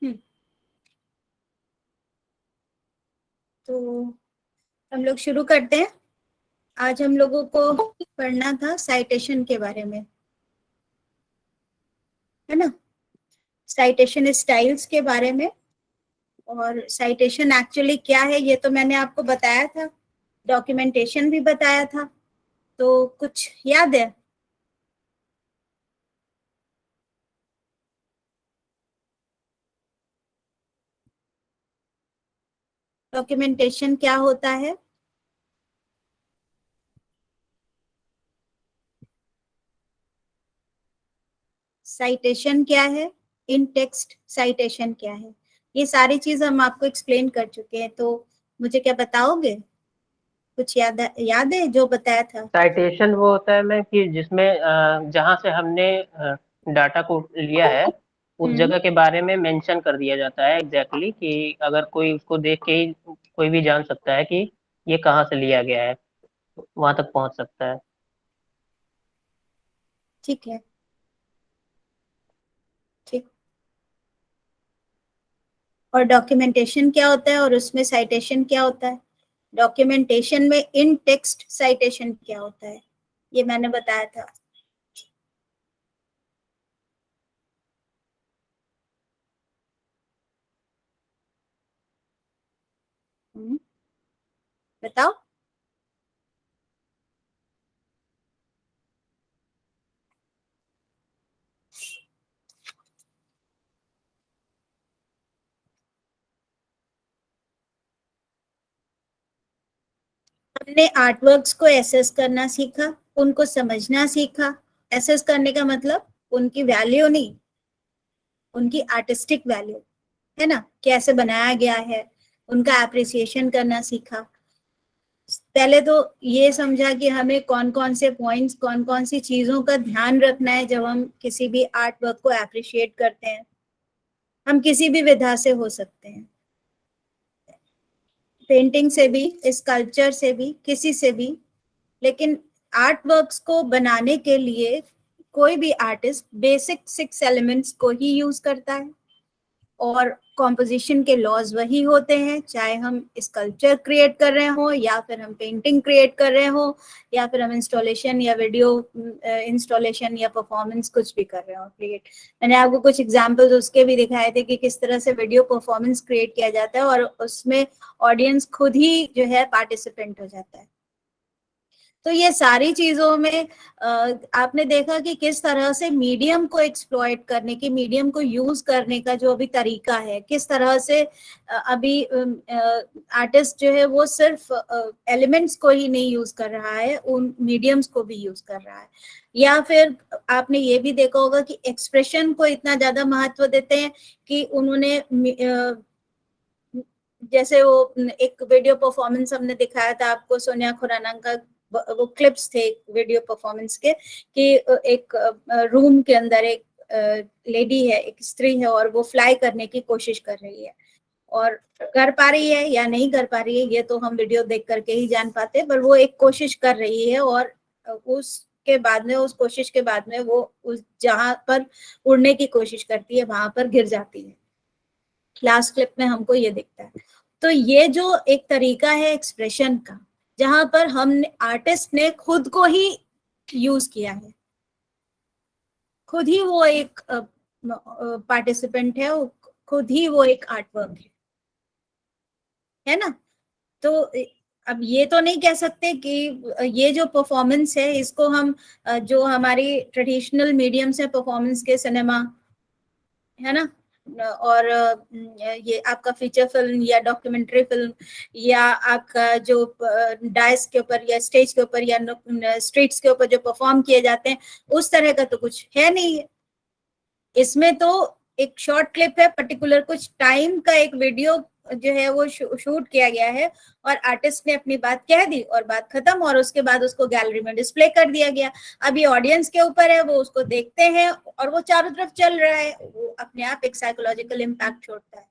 हम्म, तो हम लोग शुरू करते हैं। आज हम लोगों को पढ़ना था साइटेशन के बारे में, है ना। साइटेशन स्टाइल्स के बारे में, और साइटेशन एक्चुअली क्या है ये तो मैंने आपको बताया था, डॉक्यूमेंटेशन भी बताया था। तो कुछ याद है? डॉक्यूमेंटेशन क्या होता है? साइटेशन क्या है? इन टेक्स्ट साइटेशन क्या है? ये सारी चीज हम आपको एक्सप्लेन कर चुके हैं, तो मुझे क्या बताओगे? कुछ याद है जो बताया था? साइटेशन वो होता है मैं कि जिसमें जहाँ से हमने डाटा को लिया है उस हम्म। जगह के बारे में मेंशन कर दिया जाता है एग्जैक्टली कि अगर कोई उसको देख के ही कोई भी जान सकता है कि ये कहाँ से लिया गया है, वहां तक पहुंच सकता है। ठीक है। ठीक। और डॉक्यूमेंटेशन क्या होता है और उसमें साइटेशन क्या होता है? डॉक्यूमेंटेशन में इन टेक्स्ट साइटेशन क्या होता है, ये मैंने बताया था। हम्म, बताओ। हमने आर्टवर्क्स को एसेस करना सीखा, उनको समझना सीखा। एसेस करने का मतलब उनकी वैल्यू नहीं, उनकी आर्टिस्टिक वैल्यू, है ना, कैसे बनाया गया है, उनका एप्रिसिएशन करना सीखा। पहले तो ये समझा कि हमें कौन कौन से पॉइंट्स, कौन कौन सी चीजों का ध्यान रखना है जब हम किसी भी आर्ट वर्क को अप्रिशिएट करते हैं। हम किसी भी विधा से हो सकते हैं, पेंटिंग से भी, स्कल्पचर से भी, किसी से भी। लेकिन आर्ट वर्क्स को बनाने के लिए कोई भी आर्टिस्ट बेसिक 6 एलिमेंट्स को ही यूज करता है, और कॉम्पोजिशन के लॉज वही होते हैं, चाहे हम स्कल्पचर क्रिएट कर रहे हो या फिर हम पेंटिंग क्रिएट कर रहे हो या फिर हम इंस्टॉलेशन या वीडियो इंस्टॉलेशन या परफॉर्मेंस कुछ भी कर रहे हो क्रिएट। मैंने आपको कुछ एग्जांपल्स उसके भी दिखाए थे कि किस तरह से वीडियो परफॉर्मेंस क्रिएट किया जाता है, और उसमें ऑडियंस खुद ही जो है पार्टिसिपेंट हो जाता है। तो ये सारी चीजों में आपने देखा कि किस तरह से मीडियम को एक्सप्लॉइट करने की, मीडियम को यूज करने का जो अभी तरीका है, किस तरह से अभी आर्टिस्ट जो है वो सिर्फ एलिमेंट्स को ही नहीं यूज कर रहा है, उन मीडियम्स को भी यूज कर रहा है। या फिर आपने ये भी देखा होगा कि एक्सप्रेशन को इतना ज्यादा महत्व देते हैं कि उन्होंने जैसे वो एक वीडियो परफॉर्मेंस हमने दिखाया था आपको, सोनिया खुराना का, वो क्लिप्स थे वीडियो परफॉर्मेंस के, कि एक रूम के अंदर एक लेडी है, एक स्त्री है, और वो फ्लाई करने की कोशिश कर रही है, और कर पा रही है या नहीं कर पा रही है ये तो हम वीडियो देख करके ही जान पाते हैं, पर वो एक कोशिश कर रही है, और उसके बाद में, उस कोशिश के बाद में वो उस जहां पर उड़ने की कोशिश करती है वहां पर गिर जाती है। लास्ट क्लिप में हमको ये दिखता है। तो ये जो एक तरीका है एक्सप्रेशन का, जहां पर हमने, आर्टिस्ट ने खुद को ही यूज किया है, खुद ही वो एक पार्टिसिपेंट है, खुद ही वो एक आर्ट वर्क है ना। तो अब ये तो नहीं कह सकते कि ये जो परफॉर्मेंस है इसको हम जो हमारी ट्रेडिशनल मीडियम्स है परफॉर्मेंस के, सिनेमा, है ना, और ये आपका फीचर फिल्म या डॉक्यूमेंट्री फिल्म, या आपका जो डायस के ऊपर या स्टेज के ऊपर या स्ट्रीट्स के ऊपर जो परफॉर्म किए जाते हैं, उस तरह का तो कुछ है नहीं है इसमें। तो एक शॉर्ट क्लिप है, पर्टिकुलर कुछ टाइम का एक वीडियो जो है वो शूट किया गया है, और आर्टिस्ट ने अपनी बात कह दी और बात खत्म, और उसके बाद उसको गैलरी में डिस्प्ले कर दिया गया। अभी ऑडियंस के ऊपर है, वो उसको देखते हैं और वो चारों तरफ चल रहा है, वो अपने आप एक साइकोलॉजिकल इम्पैक्ट छोड़ता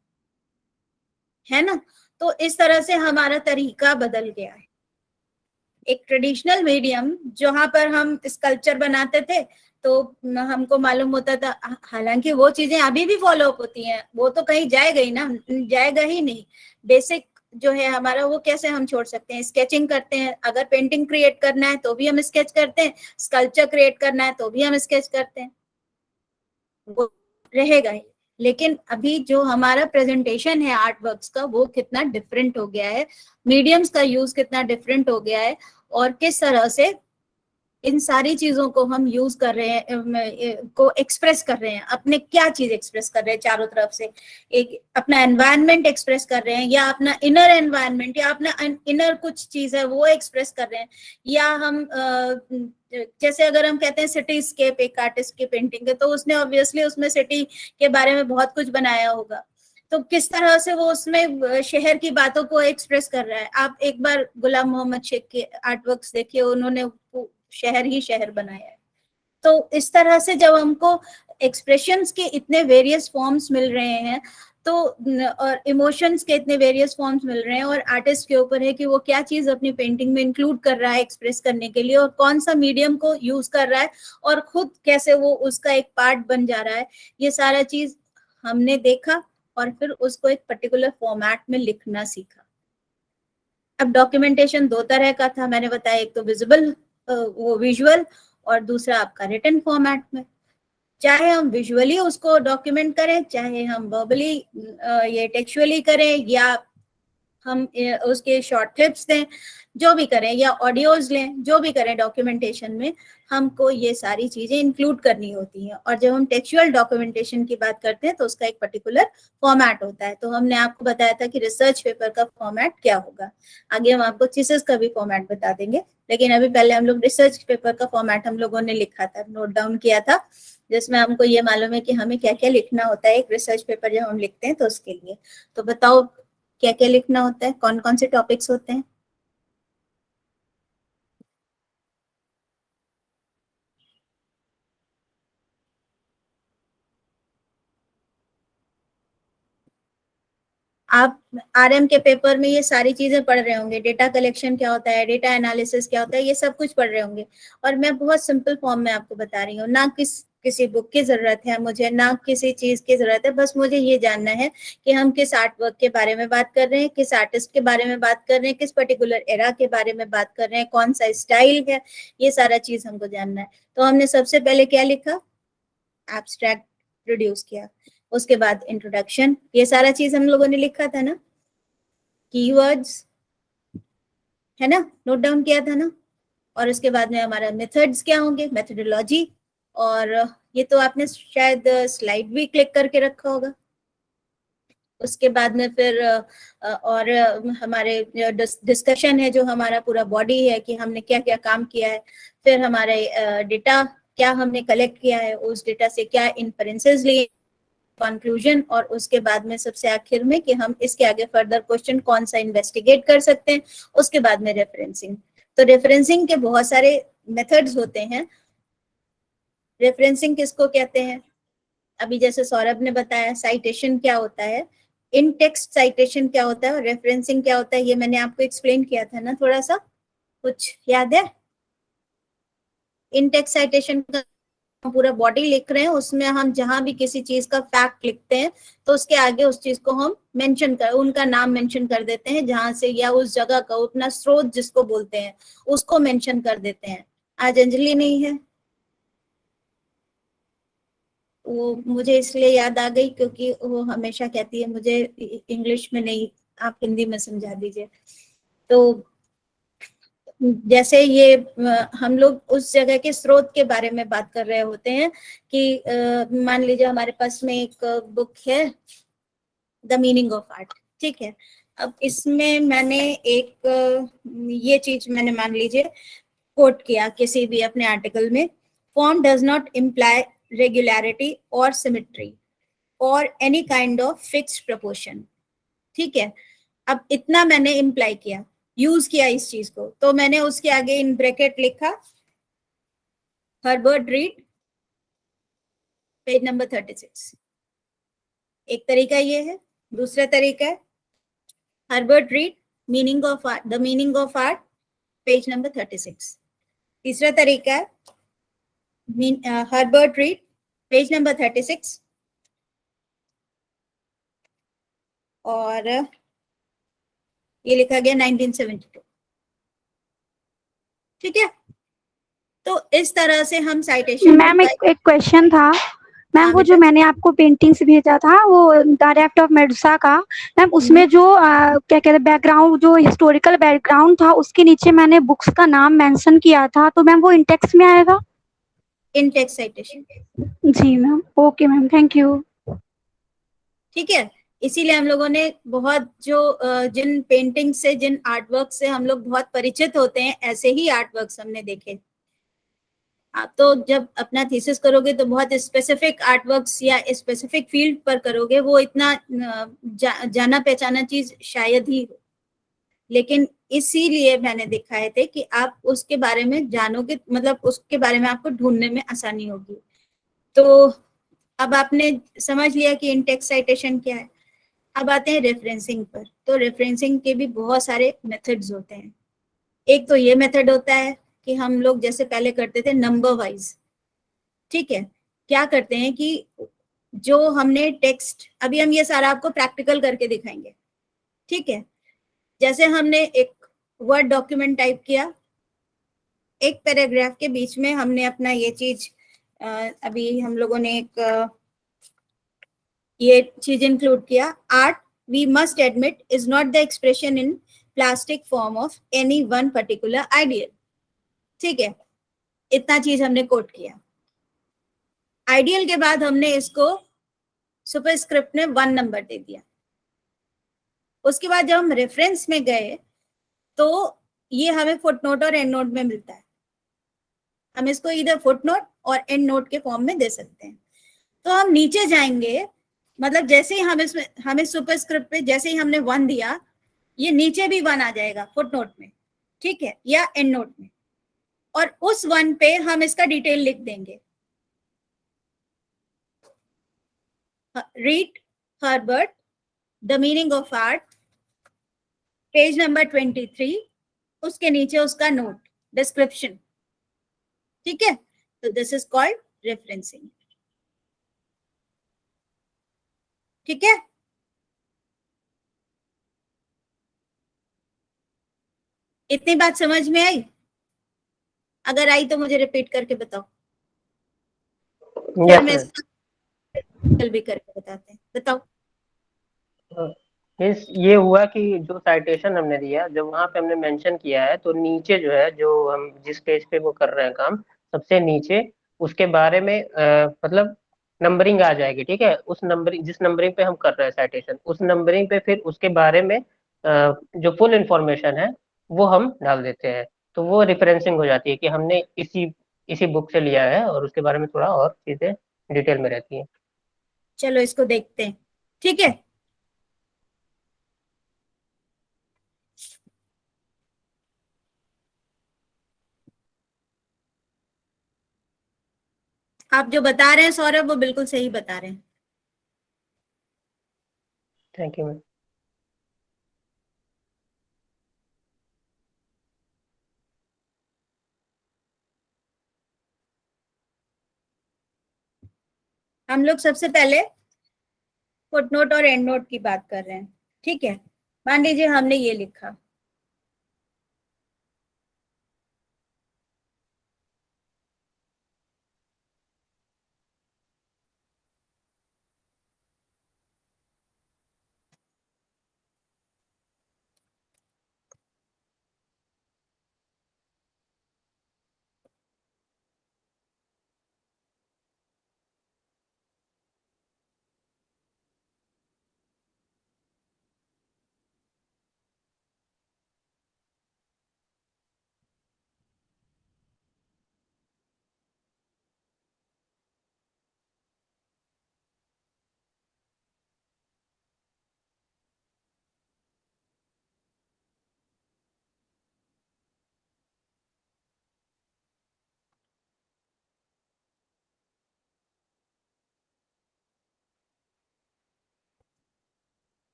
है ना। तो इस तरह से हमारा तरीका बदल गया है। एक ट्रेडिशनल मीडियम जहां पर हम स्कल्पचर बनाते थे, तो हमको मालूम होता था, हालांकि वो चीजें अभी भी फॉलो अप होती हैं, वो तो कहीं जाएगा ही ना, जाएगा ही नहीं। बेसिक जो है हमारा वो कैसे हम छोड़ सकते हैं, स्केचिंग करते हैं, अगर पेंटिंग क्रिएट करना है तो भी हम स्केच करते हैं, स्कल्पचर क्रिएट करना है तो भी हम स्केच करते हैं, वो रहेगा ही। लेकिन अभी जो हमारा प्रेजेंटेशन है आर्ट वर्क्स का, वो कितना डिफरेंट हो गया है, मीडियम्स का यूज कितना डिफरेंट हो गया है, और किस तरह से इन सारी चीजों को हम यूज कर रहे हैं, को एक्सप्रेस कर रहे हैं, अपने क्या चीज एक्सप्रेस कर रहे हैं चारों तरफ से, एक अपना एनवायरनमेंट एक्सप्रेस कर रहे हैं, या अपना इनर एनवायरनमेंट, या अपना इनर कुछ चीज है वो एक्सप्रेस कर रहे हैं, या हम जैसे अगर हम कहते हैं सिटीस्केप, एक आर्टिस्ट की पेंटिंग है तो उसने ऑब्वियसली उसमें सिटी के बारे में बहुत कुछ बनाया होगा, तो किस तरह से वो उसमें शहर की बातों को एक्सप्रेस कर रहा है। आप एक बार गुलाम मोहम्मद शेख के आर्टवर्क्स देखिए, उन्होंने शहर ही शहर बनाया है। तो इस तरह से जब हमको एक्सप्रेशंस के इतने वेरियस फॉर्म्स मिल रहे हैं, तो और इमोशंस के इतने वेरियस फॉर्म्स मिल रहे हैं, और आर्टिस्ट के ऊपर है कि वो क्या चीज अपनी पेंटिंग में इंक्लूड कर रहा है एक्सप्रेस करने के लिए, और कौन सा मीडियम को यूज कर रहा है, और खुद कैसे वो उसका एक पार्ट बन जा रहा है। ये सारा चीज हमने देखा, और फिर उसको एक पर्टिकुलर फॉर्मेट में लिखना सीखा। अब डॉक्यूमेंटेशन दो तरह का था, मैंने बताया, एक तो विजिबल, वो विजुअल, और दूसरा आपका रिटन फॉर्मेट में। चाहे हम विजुअली उसको डॉक्यूमेंट करें, चाहे हम वर्बली ये टेक्सुअली करें, या हम उसके शॉर्ट क्लिप्स दें, जो भी करें, या ऑडियोज लें, जो भी करें डॉक्यूमेंटेशन में, हमको ये सारी चीजें इंक्लूड करनी होती हैं। और जब हम टेक्सुअल डॉक्यूमेंटेशन की बात करते हैं तो उसका एक पर्टिकुलर फॉर्मेट होता है। तो हमने आपको बताया था कि रिसर्च पेपर का फॉर्मेट क्या होगा, आगे हम आपको थीसिस का भी फॉर्मेट बता देंगे, लेकिन अभी पहले हम लोग रिसर्च पेपर का फॉर्मेट हम लोगों ने लिखा था, नोट डाउन किया था, जिसमें हमको ये मालूम है कि हमें क्या क्या लिखना होता है एक रिसर्च पेपर जब हम लिखते हैं तो उसके लिए। तो बताओ क्या क्या लिखना होता है, कौन कौन से टॉपिक्स होते हैं? आप आरएम के पेपर में ये सारी चीजें पढ़ रहे होंगे, डेटा कलेक्शन क्या होता है, डेटा एनालिसिस क्या होता है, ये सब कुछ पढ़ रहे होंगे। और मैं बहुत सिंपल फॉर्म में आपको बता रही हूँ, ना किसी बुक की जरूरत है मुझे, ना किसी चीज की जरूरत है, बस मुझे ये जानना है कि हम किस आर्ट वर्क के बारे में बात कर रहे हैं, किस आर्टिस्ट के बारे में बात कर रहे हैं, किस पर्टिकुलर एरा के बारे में बात कर रहे हैं, कौन सा स्टाइल है, ये सारा चीज हमको जानना है। तो हमने सबसे पहले क्या लिखा, एब्स्ट्रैक्ट प्रोड्यूस किया, उसके बाद इंट्रोडक्शन, ये सारा चीज हम लोगों ने लिखा था ना, कीवर्ड्स, है ना, नोट डाउन किया था ना। और उसके बाद में हमारा मेथड्स क्या होंगे, मेथोडोलॉजी, और ये तो आपने शायद स्लाइड भी क्लिक करके रखा होगा। उसके बाद में फिर और हमारे डिस्कशन है, जो हमारा पूरा बॉडी है कि हमने क्या क्या काम किया है, फिर हमारे डेटा क्या हमने कलेक्ट किया है, उस डेटा से क्या इन्फरेंसेस लिए, कंक्लूजन, और उसके बाद में सबसे आखिर में कि हम इसके आगे फर्दर क्वेश्चन कौन सा इन्वेस्टिगेट कर सकते हैं, उसके बाद में रेफरेंसिंग। तो रेफरेंसिंग के बहुत सारे मेथड्स होते हैं। रेफरेंसिंग किसको कहते हैं, अभी जैसे सौरभ ने बताया, साइटेशन क्या होता है, इन टेक्स्ट साइटेशन क्या होता है, और रेफरेंसिंग क्या होता है, ये मैंने आपको एक्सप्लेन किया था ना, थोड़ा सा कुछ याद है? इन टेक्स्ट साइटेशन का पूरा बॉडी लिख रहे हैं, उसमें हम जहां भी किसी चीज का फैक्ट लिखते हैं तो उसके आगे उस चीज को हम मेंशन कर, उनका नाम मेंशन कर देते हैं जहां से, या उस जगह का अपना स्रोत जिसको बोलते हैं उसको मेंशन कर देते हैं। आज अंजलि नहीं है, वो मुझे इसलिए याद आ गई क्योंकि वो हमेशा कहती है मुझे इंग्लिश में नहीं, आप हिंदी में समझा दीजिए। तो जैसे ये हम लोग उस जगह के स्रोत के बारे में बात कर रहे होते हैं कि मान लीजिए हमारे पास में एक बुक है, द मीनिंग ऑफ आर्ट, ठीक है। अब इसमें मैंने एक ये चीज मैंने मान लीजिए कोट किया किसी भी अपने आर्टिकल में, form does not imply regularity और सिमेट्री और any kind of fixed proportion, ठीक है। अब इतना मैंने इम्प्लाई किया, यूज किया इस चीज को, तो मैंने उसके आगे इन ब्रैकेट लिखा हर्बर्ट रीड, पेज नंबर 36। एक तरीका ये है, दूसरा तरीका है Herbert read, meaning of art, the meaning of art, page number 36। तीसरा तरीका है हर्बर्ट रीड, पेज नंबर 36, और ये लिखा गया 1972। ठीक है, तो इस तरह से हम साइटेशन मैम एक क्वेश्चन था मैम, हाँ वो जो बेटा। मैंने आपको पेंटिंग्स भेजा था वो द रेफ्ट ऑफ मेडुसा का, मैम उसमें जो क्या कहते हैं बैकग्राउंड, जो हिस्टोरिकल बैकग्राउंड था उसके नीचे मैंने बुक्स का नाम मेंशन किया था, तो मैम वो इन टेक्स्ट में आएगा? In text citation. जी ma'am, okay ma'am, thank you. ठीक है, इसीलिए हम लोगों ने बहुत जो जिन पेंटिंग से, जिन आर्टवर्क से हम लोग बहुत परिचित होते हैं, ऐसे ही आर्टवर्क्स हमने देखे। आप तो जब अपना थीसिस करोगे तो बहुत स्पेसिफिक आर्टवर्क्स या स्पेसिफिक फील्ड पर करोगे, वो इतना जाना पहचाना चीज शायद ही हो, लेकिन इसीलिए मैंने दिखाए थे कि आप उसके बारे में जानोगे, मतलब उसके बारे में आपको ढूंढने में आसानी होगी। तो अब आपने समझ लिया कि इन-टेक्स्ट साइटेशन क्या है। अब आते हैं रेफरेंसिंग पर। तो रेफरेंसिंग के भी बहुत सारे मेथड्स होते हैं। एक तो ये मेथड होता है कि हम लोग जैसे पहले करते थे नंबर वाइज। ठीक है, क्या करते हैं कि जो हमने टेक्स्ट, अभी हम ये सारा आपको प्रैक्टिकल करके दिखाएंगे। ठीक है, जैसे हमने एक वर्ड डॉक्यूमेंट टाइप किया, एक पैराग्राफ के बीच में हमने अपना ये चीज अभी हम लोगों ने एक ये चीज इंक्लूड किया, art we must admit is not the expression in plastic form of any one particular ideal. ठीक है, इतना चीज हमने कोट किया। आइडियल के बाद हमने इसको सुपरस्क्रिप्ट में 1 नंबर दे दिया। उसके बाद जब हम रेफरेंस में गए तो ये हमें फुटनोट और एंड नोट में मिलता है। हम इसको इधर फुटनोट और एंड नोट के फॉर्म में दे सकते हैं। तो हम नीचे जाएंगे, मतलब जैसे ही हम इसमें, हमें सुपरस्क्रिप्ट पे जैसे ही हमने 1 दिया, ये नीचे भी 1 आ जाएगा फुटनोट में। ठीक है, या एंड नोट में, और उस 1 पे हम इसका डिटेल लिख देंगे। Read Herbert, the meaning of art, page number 23, उसके नीचे उसका नोट, डिस्क्रिप्शन। ठीक है, तो दिस इज कॉल्ड रेफरेंसिंग। ठीक है, इतनी बात समझ में आई? अगर आई तो मुझे रिपीट करके बताओ, फिर यस मैं मैम। इसका भी करके बताते हैं। बताओ। मीन्स ये हुआ कि जो साइटेशन हमने दिया, जब वहां पे हमने मेंशन किया है, तो नीचे जो है, जो हम जिस पेज पे वो कर रहे हैं काम, सबसे नीचे उसके बारे में मतलब नंबरिंग आ जाएगी। ठीक है, उस नंबरिंग, जिस नंबरिंग पे हम कर रहे हैं साइटेशन, उस नंबरिंग पे फिर उसके बारे में जो फुल इंफॉर्मेशन है वो हम डाल देते हैं। तो वो रिफरेंसिंग हो जाती है कि हमने इसी इसी बुक से लिया है, और उसके बारे में थोड़ा और चीजें डिटेल में रहती हैं। चलो इसको देखते हैं। ठीक है, आप जो बता रहे हैं सौरभ, वो बिल्कुल सही बता रहे हैं। Thank you ma'am. हम लोग सबसे पहले फुटनोट और एंड नोट की बात कर रहे हैं। ठीक है, मान लीजिए हमने ये लिखा,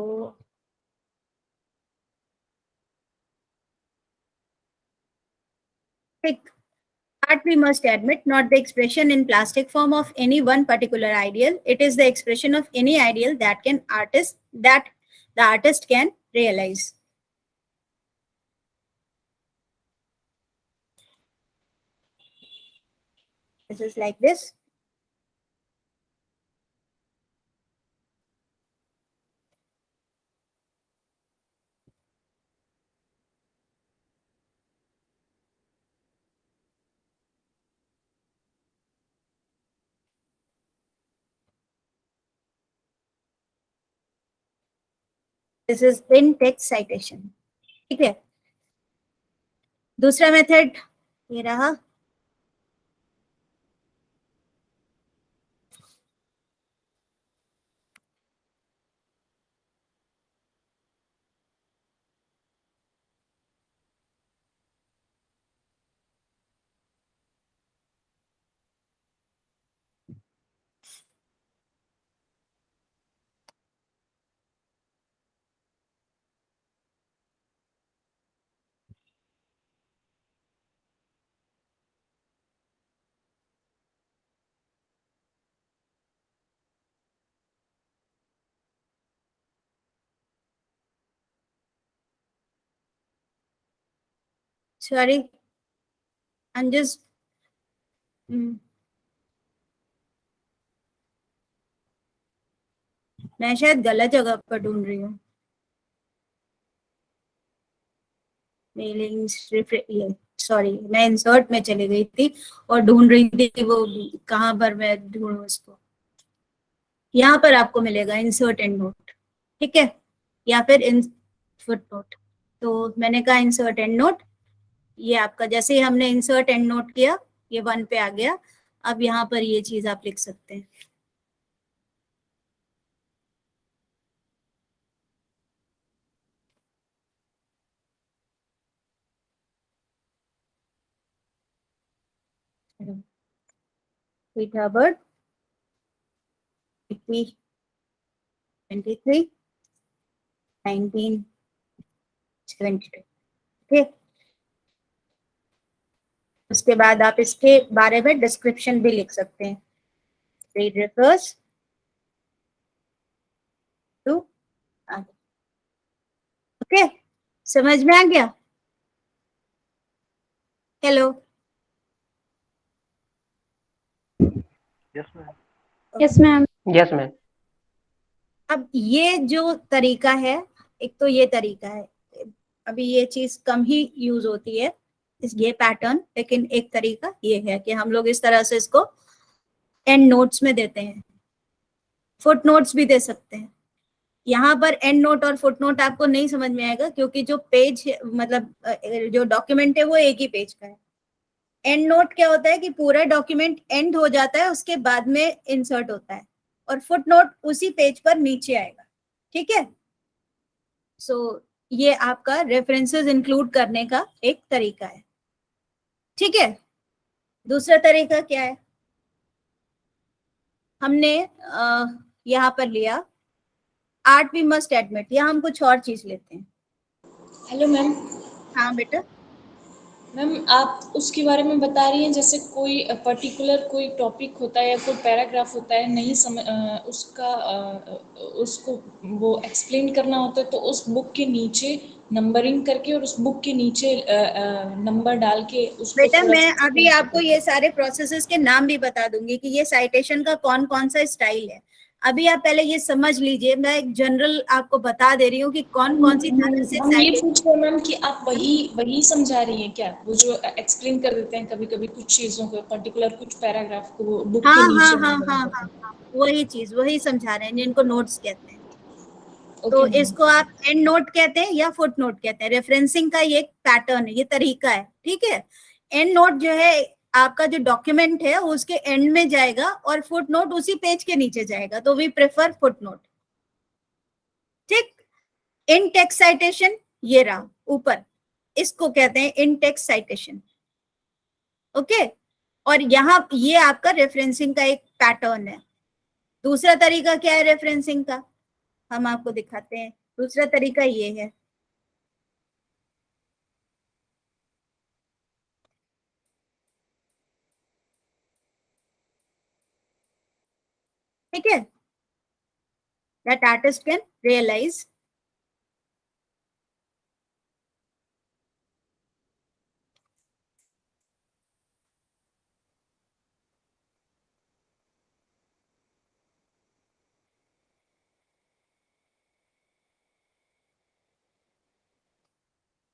तो ठीक, art we must admit not the expression in plastic form of any one particular ideal. It is the expression of any ideal that the artist can realize. This is like this. This is in text citation. ठीक है, दूसरा method ये रहा. Sorry, I'm just मैं शायद गलत जगह पर ढूंढ रही हूँ. सॉरी, मैं इंसर्ट में चली गई थी और ढूंढ रही थी वो कहाँ पर मैं ढूंढूं इसको. यहाँ पर आपको मिलेगा इंसर्ट एंड नोट, ठीक है, या फिर इन फुट नोट. तो मैंने कहा इंसर्ट एंड नोट, ये आपका जैसे ही हमने इंसर्ट एंड नोट किया ये 1 पे आ गया. अब यहाँ पर ये चीज आप लिख सकते हैं. Peter Bird, 23, 1972. ठीक, उसके बाद आप इसके बारे में डिस्क्रिप्शन भी लिख सकते हैं. It refers to, ओके, समझ में आ गया? Hello. Yes ma'am. Yes ma'am. अब ये जो तरीका है, एक तो ये तरीका है, अभी ये चीज कम ही यूज होती है ये पैटर्न, लेकिन एक तरीका ये है कि हम लोग इस तरह से इसको एंड नोट्स में देते हैं. फुट नोट्स भी दे सकते हैं. यहाँ पर एंड नोट और फुट नोट आपको नहीं समझ में आएगा क्योंकि जो पेज मतलब जो डॉक्यूमेंट है वो एक ही पेज का है. एंड नोट क्या होता है कि पूरा डॉक्यूमेंट एंड हो जाता है, उसके बाद में इंसर्ट होता है, और फुट नोट उसी पेज पर नीचे आएगा. ठीक है, सो ये आपका रेफरेंसेस इंक्लूड करने का एक तरीका है. ठीक है, दूसरा तरीका क्या है, हमने यहाँ पर लिया आर्ट वी मस्ट एडमिट, या हम कुछ और चीज लेते हैं. Hello ma'am. हाँ बेटा. मैम आप उसके बारे में बता रही हैं जैसे कोई पर्टिकुलर कोई टॉपिक होता है या कोई पैराग्राफ होता है, नहीं समझ उसको वो एक्सप्लेन करना होता है, तो उस बुक के नीचे नंबरिंग करके और उस बुक के नीचे नंबर डाल के उसको. बेटा मैं अभी आपको ये सारे प्रोसेसेस के नाम भी बता दूंगी कि ये साइटेशन का कौन कौन सा स्टाइल है. अभी आप पहले ये समझ लीजिए, मैं एक जनरल आपको बता दे रही हूँ कि कौन कौन सी तरह से. हम ये पूछ रहे हैं मैम कि आप वही समझा रही हैं क्या, वो जो एक्सप्लेन कर देते हैं कभी कभी कुछ चीजों को, पर्टिकुलर कुछ पैराग्राफ को वो बुक के नीचे. हाँ, वही चीज वही समझा रहे हैं जिनको नोट्स कहते हैं. तो इसको आप एंड नोट कहते हैं या फुट नोट कहते हैं. रेफरेंसिंग का ये एक पैटर्न है, ये तरीका है. ठीक है, एंड नोट जो है आपका जो डॉक्यूमेंट है उसके एंड में जाएगा और फुट नोट उसी पेज के नीचे जाएगा, तो वी प्रेफर फुट नोट. ठीक, इन टेक्स्ट साइटेशन ये रहा ऊपर, इसको कहते हैं इन टेक्स्ट साइटेशन. ओके, और यहाँ ये आपका रेफरेंसिंग का एक पैटर्न है. दूसरा तरीका क्या है रेफरेंसिंग का, हम आपको दिखाते हैं। दूसरा तरीका ये है, ठीक है, that artist can realize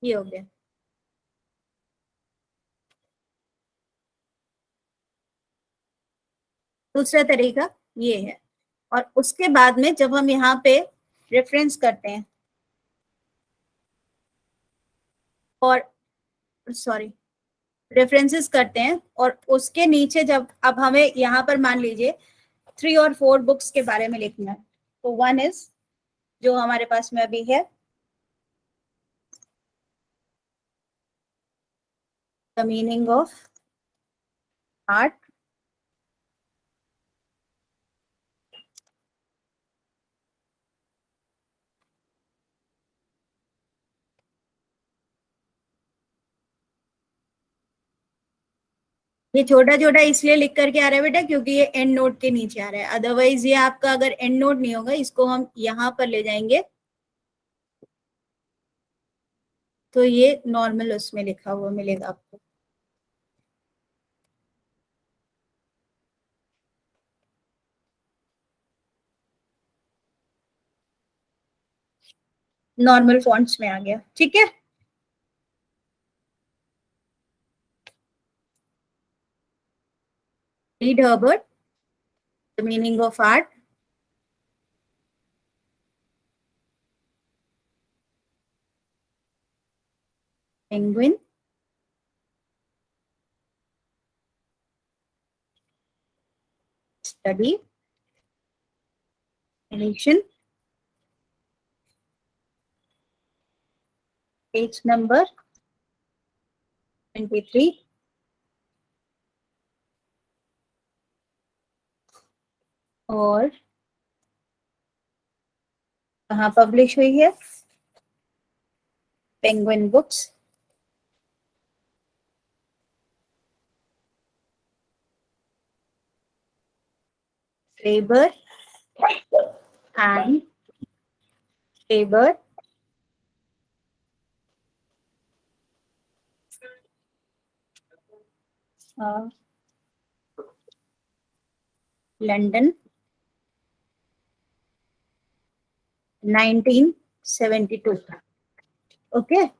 ये हो गया। दूसरा तरीका ये है, और उसके बाद में जब हम यहाँ पे रेफरेंस करते हैं और सॉरी रेफरेंसेस करते हैं, और उसके नीचे जब अब हमें यहाँ पर मान लीजिए 3 और 4 बुक्स के बारे में लिखना है, तो वन इज जो हमारे पास में अभी है, द मीनिंग ऑफ आर्ट, ये छोटा छोटा इसलिए लिख करके आ रहा है बेटा क्योंकि ये एंड नोट के नीचे आ रहा है, अदरवाइज ये आपका अगर एंड नोट नहीं होगा, इसको हम यहाँ पर ले जाएंगे तो ये नॉर्मल उसमें लिखा हुआ मिलेगा आपको। नॉर्मल फॉन्ट्स में आ गया, ठीक है। Read Herbert, the meaning of art, Penguin, study edition, page number 23, और कहाँ पब्लिश हुई है, Penguin books, Faber and Faber, London 1972. Okay.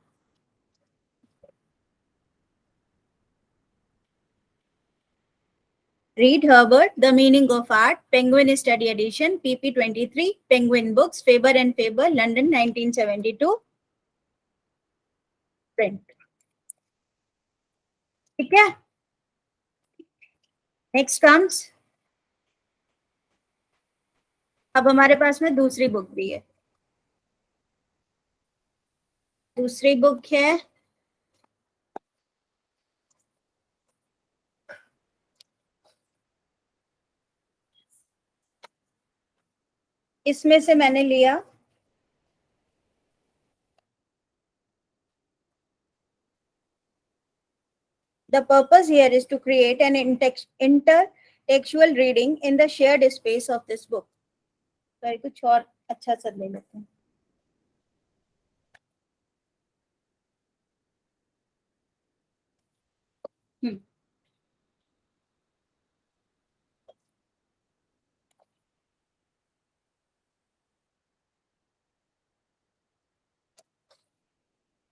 Read Herbert, The Meaning of Art, Penguin Study Edition, PP 23, Penguin Books, Faber and Faber, London 1972. Print. ठीक है। Next comes, अब हमारे पास में दूसरी बुक भी है। दूसरी बुक है इसमें से मैंने लिया The purpose here is to create an intertextual reading in the shared space of this book. तो कुछ और अच्छा सा ले लेते हैं।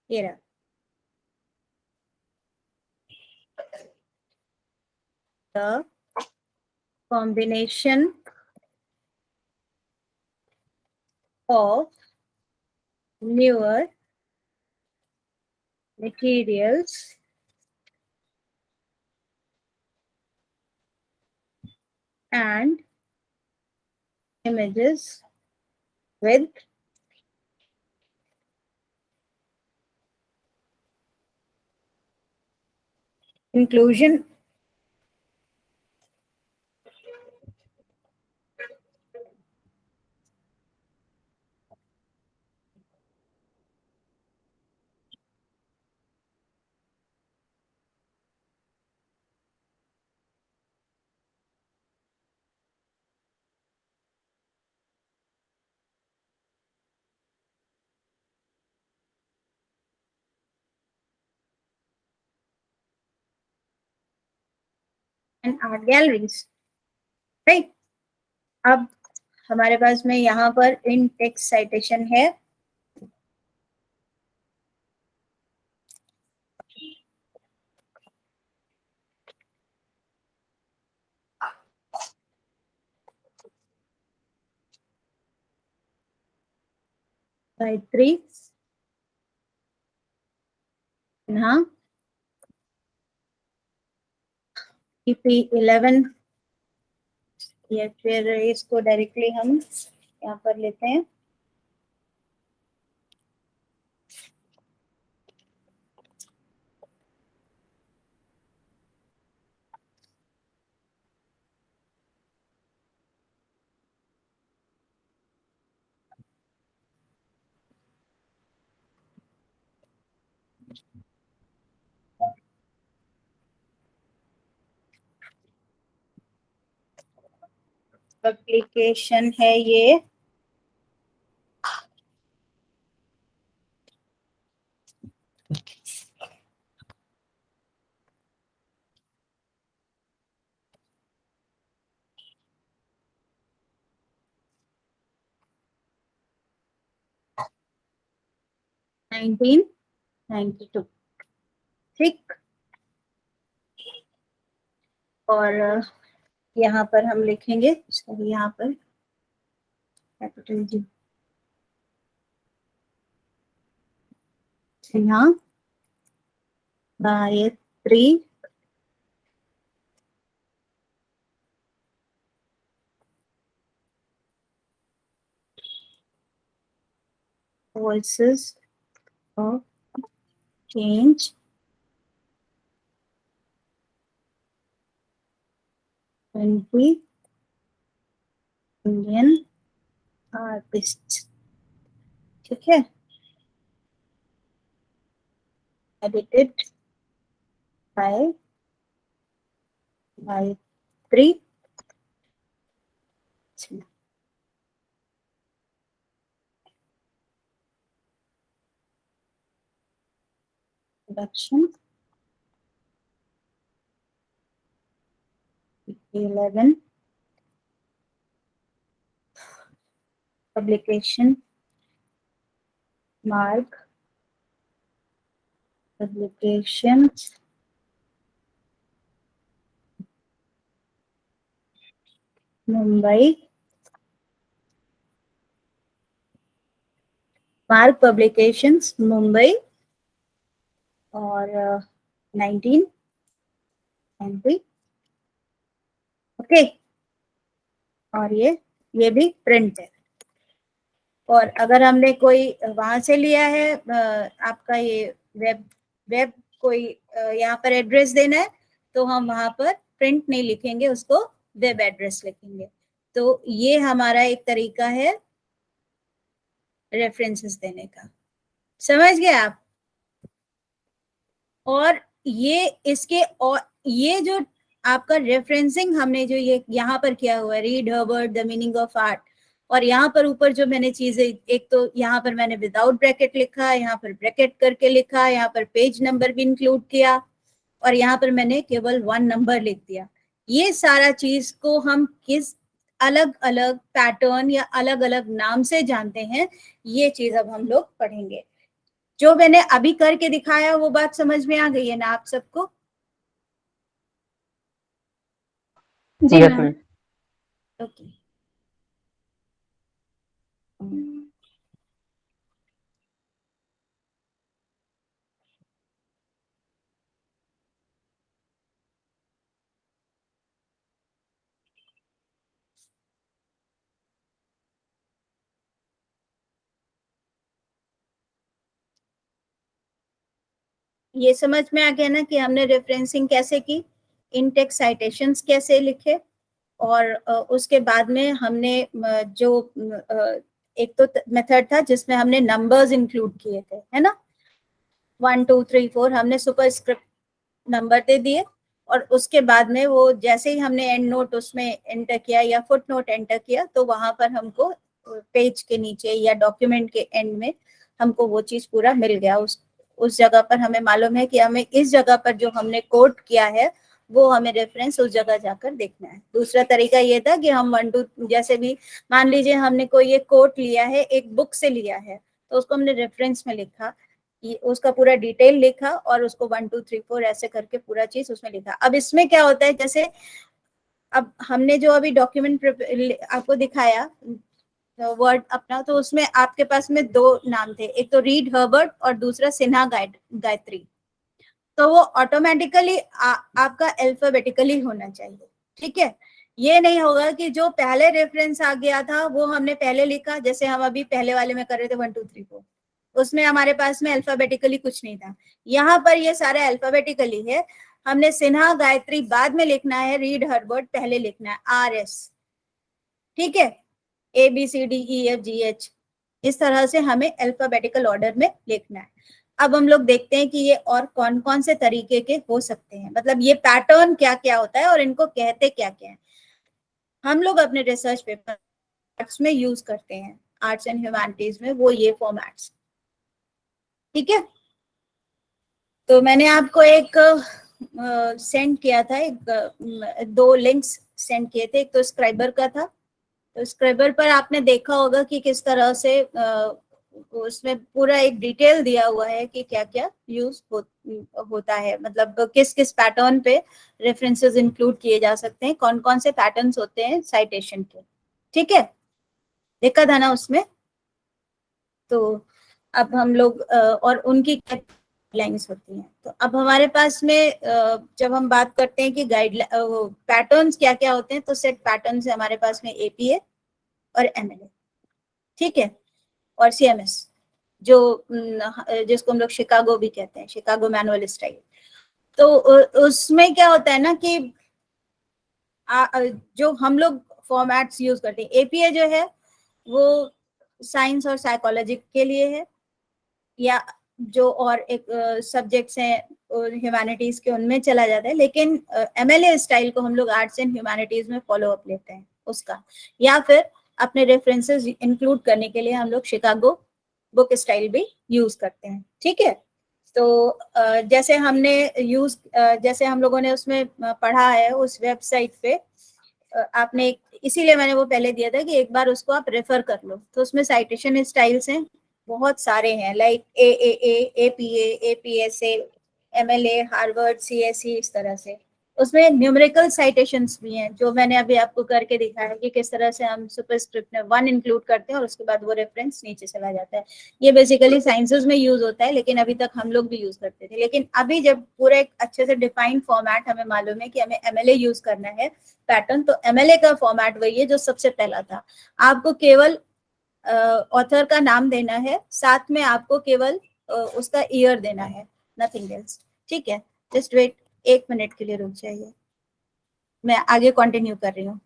ये रहा, the combination of newer materials and images with inclusion and art galleries, right? अब हमारे पास में यहाँ पर इन टेक्स्ट साइटेशन है, गायत्री सिन्हा, EP11, या फिर इसको डायरेक्टली हम यहाँ पर लेते हैं, एप्लीकेशन है ये, नाइनटीन 92, ठीक। और यहाँ पर हम लिखेंगे, सॉरी यहाँ पर capital G, Sinha Gayatri voices of change, Indian artists, ठीक है, edited by Gayatri Sinha. Production 11, publication Mark Publications, Mumbai, Mark Publications Mumbai, और 1990, ओके। और ये भी प्रिंट है। और अगर हमने कोई वहां से लिया है, आपका ये वेब कोई यहाँ पर एड्रेस देना है, तो हम वहां पर प्रिंट नहीं लिखेंगे, उसको वेब एड्रेस लिखेंगे। तो ये हमारा एक तरीका है रेफरेंसेस देने का, समझ गए आप। और ये जो आपका रेफरेंसिंग हमने जो ये यहाँ पर किया हुआ है, Read Herbert the meaning of art, और यहाँ पर ऊपर जो मैंने चीजें, एक तो यहाँ पर मैंने विदाउट ब्रैकेट लिखा, यहाँ पर ब्रैकेट करके लिखा, यहाँ पर पेज नंबर भी इंक्लूड किया, और यहाँ पर मैंने केवल 1 नंबर लिख दिया। ये सारा चीज को हम किस अलग अलग पैटर्न या अलग अलग नाम से जानते हैं, ये चीज अब हम लोग पढ़ेंगे। जो मैंने अभी करके दिखाया वो बात समझ में आ गई है ना आप सबको? जी यस मैम। मैम। ओके। ये समझ में आ गया ना कि हमने रेफरेंसिंग कैसे की, इन टेक्स्ट साइटेशंस कैसे लिखे, और उसके बाद में हमने जो एक तो मेथड था जिसमें हमने नंबर्स इंक्लूड किए थे, है ना, 1 2 3 4 हमने सुपरस्क्रिप्ट नंबर दे दिए, और उसके बाद में वो जैसे ही हमने एंड नोट उसमें एंटर किया या फुट नोट एंटर किया, तो वहां पर हमको पेज के नीचे या डॉक्यूमेंट के एंड में हमको वो चीज पूरा मिल गया। उस जगह पर हमें मालूम है कि हमें इस जगह पर जो हमने कोड किया है वो हमें रेफरेंस उस जगह जाकर देखना है। दूसरा तरीका ये था कि हम 1 2 जैसे भी मान लीजिए हमने कोई एक कोट लिया है, एक बुक से लिया है, तो उसको हमने रेफरेंस में लिखा, उसका पूरा डिटेल लिखा और उसको 1 2 3 4 ऐसे करके पूरा चीज उसमें लिखा। अब इसमें क्या होता है, जैसे अब हमने जो अभी डॉक्यूमेंट आपको दिखाया वर्ड अपना, तो उसमें आपके पास में 2 नाम थे, एक तो रीड हर्बर्ट और दूसरा सिन्हा गायत्री। तो वो ऑटोमेटिकली आपका अल्फाबेटिकली होना चाहिए, ठीक है। ये नहीं होगा कि जो पहले रेफरेंस आ गया था वो हमने पहले लिखा, जैसे हम अभी पहले वाले में कर रहे थे 1 2 3 4, उसमें हमारे पास में अल्फाबेटिकली कुछ नहीं था। यहाँ पर ये सारे अल्फाबेटिकली है, हमने सिन्हा गायत्री बाद में लिखना है, रीड हर्बर्ट पहले लिखना है, RS, ठीक है, ABCDEFGH, इस तरह से हमें अल्फाबेटिकल ऑर्डर में लिखना है। अब हम लोग देखते हैं कि ये और कौन कौन से तरीके के हो सकते हैं, मतलब ये पैटर्न क्या क्या होता है और इनको कहते क्या क्या है। हम लोग अपने रिसर्च पेपर्स में यूज करते हैं, आर्ट्स एंड ह्यूमैनिटीज में, वो ये फॉर्मेट्स, ठीक है। तो मैंने आपको एक सेंड किया था, एक 2 लिंक्स सेंड किए थे, एक तो स्क्राइबर का था, तो स्क्राइबर पर आपने देखा होगा कि किस तरह से उसमें पूरा एक डिटेल दिया हुआ है कि क्या क्या यूज होता है, मतलब किस किस पैटर्न पे रेफरेंसेस इंक्लूड किए जा सकते हैं, कौन कौन से पैटर्न्स होते हैं साइटेशन के, ठीक है, देखा था ना उसमें। तो अब हम लोग और उनकी गाइडलाइंस होती हैं। तो अब हमारे पास में जब हम बात करते हैं कि पैटर्न्स क्या क्या होते हैं, तो सेट पैटर्न्स है हमारे पास में APA और MLA, ठीक है, और CMS जो जिसको हम लोग शिकागो भी कहते हैं, शिकागो मैनुअल स्टाइल। तो उसमें क्या होता है ना कि जो हम लोग फॉर्मेट्स यूज करते हैं, APA जो है वो साइंस और साइकोलॉजी के लिए है, या जो और एक सब्जेक्ट्स हैं ह्यूमैनिटीज के उनमें चला जाता है, लेकिन MLA स्टाइल को हम लोग आर्ट्स एंड ह्यूमैनिटीज में फॉलो अप लेते हैं उसका, या फिर अपने रेफरेंसेस इंक्लूड करने के लिए हम लोग शिकागो बुक स्टाइल भी यूज करते हैं, ठीक है। तो जैसे हमने जैसे हम लोगों ने उसमें पढ़ा है उस वेबसाइट पे, आपने इसीलिए मैंने वो पहले दिया था कि एक बार उसको आप रेफर कर लो, तो उसमें साइटेशन स्टाइल्स हैं, बहुत सारे हैं, like AAA, APA, APSA, MLA, Harvard, CSE, इस तरह से। उसमें न्यूमेरिकल साइटेशंस भी हैं, जो मैंने अभी आपको करके दिखाया कि किस तरह से हम सुपरस्क्रिप्ट में 1 इंक्लूड करते हैं और उसके बाद वो रेफरेंस नीचे चला जाता है। ये बेसिकली साइंसेज में यूज होता है, लेकिन अभी तक हम लोग भी यूज करते थे, लेकिन अभी जब पूरा एक अच्छे से डिफाइंड फॉर्मेट हमें मालूम है कि हमें MLA यूज करना है पैटर्न, तो MLA का फॉर्मेट वही है जो सबसे पहला था। आपको केवल ऑथर का नाम देना है, साथ में आपको केवल उसका ईयर देना है, नथिंग एल्स, ठीक है। जस्ट वेट, 1 मिनट के लिए रुक जाइए, मैं आगे कंटिन्यू कर रही हूँ।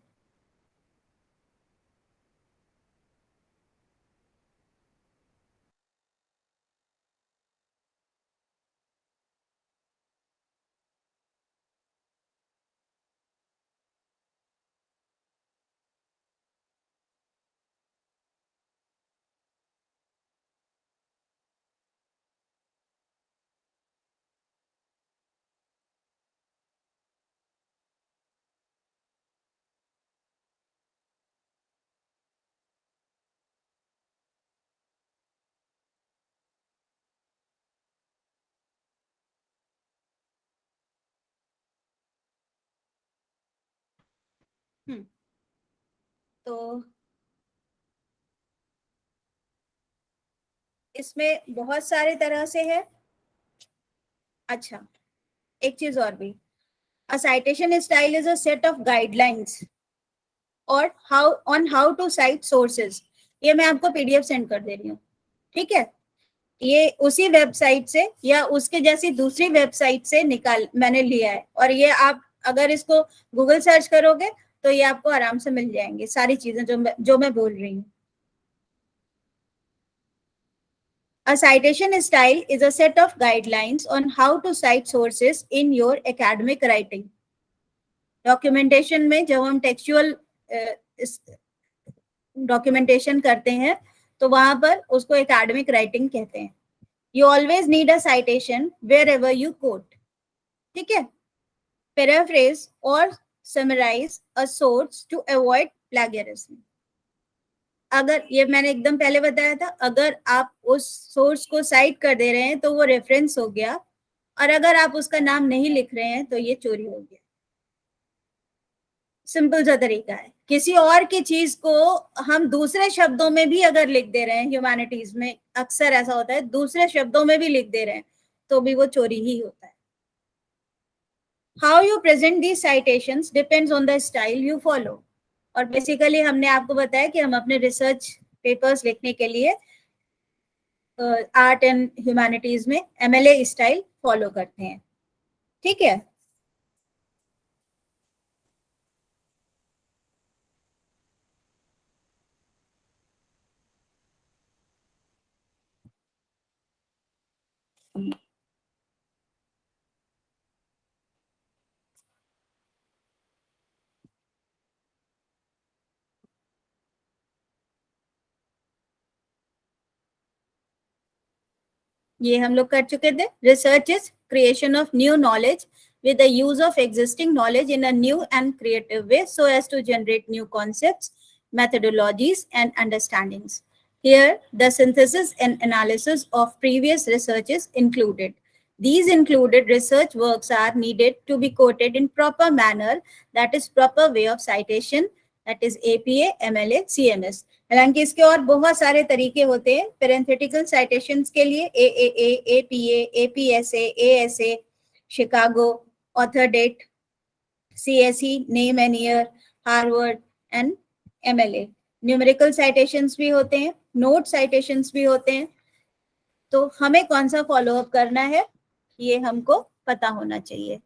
तो इसमें बहुत सारे तरह से है। अच्छा, एक चीज और भी, a citation style is a set of guidelines और how to cite sources। ये मैं आपको PDF सेंड कर दे रही हूँ, ठीक है। ये उसी वेबसाइट से या उसके जैसी दूसरी वेबसाइट से मैंने लिया है, और ये आप अगर इसको गूगल सर्च करोगे तो ये आपको आराम से मिल जाएंगे सारी चीजें जो मैं बोल रही हूँ। A citation style is a set of guidelines on how to cite sources in your academic writing। Documentation में जब हम टेक्सचुअल डॉक्यूमेंटेशन करते हैं तो वहां पर उसको एकेडमिक राइटिंग कहते हैं। You always need a citation wherever you quote, ठीक है। paraphrase or summarize a source to avoid plagiarism. अगर ये मैंने एकदम पहले बताया था, अगर आप उस सोर्स को साइट कर दे रहे हैं तो वो रेफरेंस हो गया, और अगर आप उसका नाम नहीं लिख रहे हैं तो ये चोरी हो गया। सिंपल सा तरीका है। किसी और की चीज को हम दूसरे शब्दों में भी अगर लिख दे रहे हैं, ह्यूमैनिटीज में अक्सर ऐसा होता है, दूसरे शब्दों में भी लिख दे रहे हैं तो भी वो चोरी ही होता है। How you present these citations depends on the style you follow. और बेसिकली हमने आपको बताया कि हम अपने रिसर्च पेपर्स लिखने के लिए आर्ट एंड ह्यूमैनिटीज में MLA स्टाइल फॉलो करते हैं। ठीक है, ये हम लोग कर चुके थे। Research is creation of new knowledge with the use of existing knowledge in a new and creative way so as to generate new concepts, methodologies, and understandings. Here, the synthesis and analysis of previous research is included. These included research works are needed to be quoted in proper manner, that is proper way of citation, that is APA, MLA, CMS. हालांकि इसके और बहुत सारे तरीके होते हैं पेरेंथेटिकल citations के लिए, AAA, APA, APSA, ASA, Chicago, author date, CSE, name and year, Harvard and MLA. Numerical citations भी होते हैं, नोट साइटेशंस भी होते हैं। तो हमें कौन सा फॉलो अप करना है ये हमको पता होना चाहिए।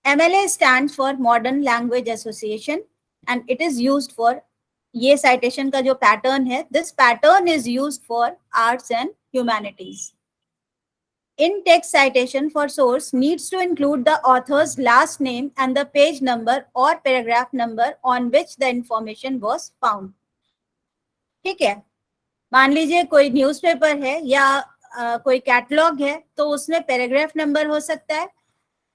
MLA stands for Modern Language Association and it is used for, ये साइटेशन का जो पैटर्न है, this pattern is used for arts and humanities. In-text citation for source needs to include the author's last name and the page number or paragraph number on which the information was found. ठीक है, मान लीजिए कोई newspaper है या कोई catalogue है तो उसमें पैराग्राफ नंबर हो सकता है,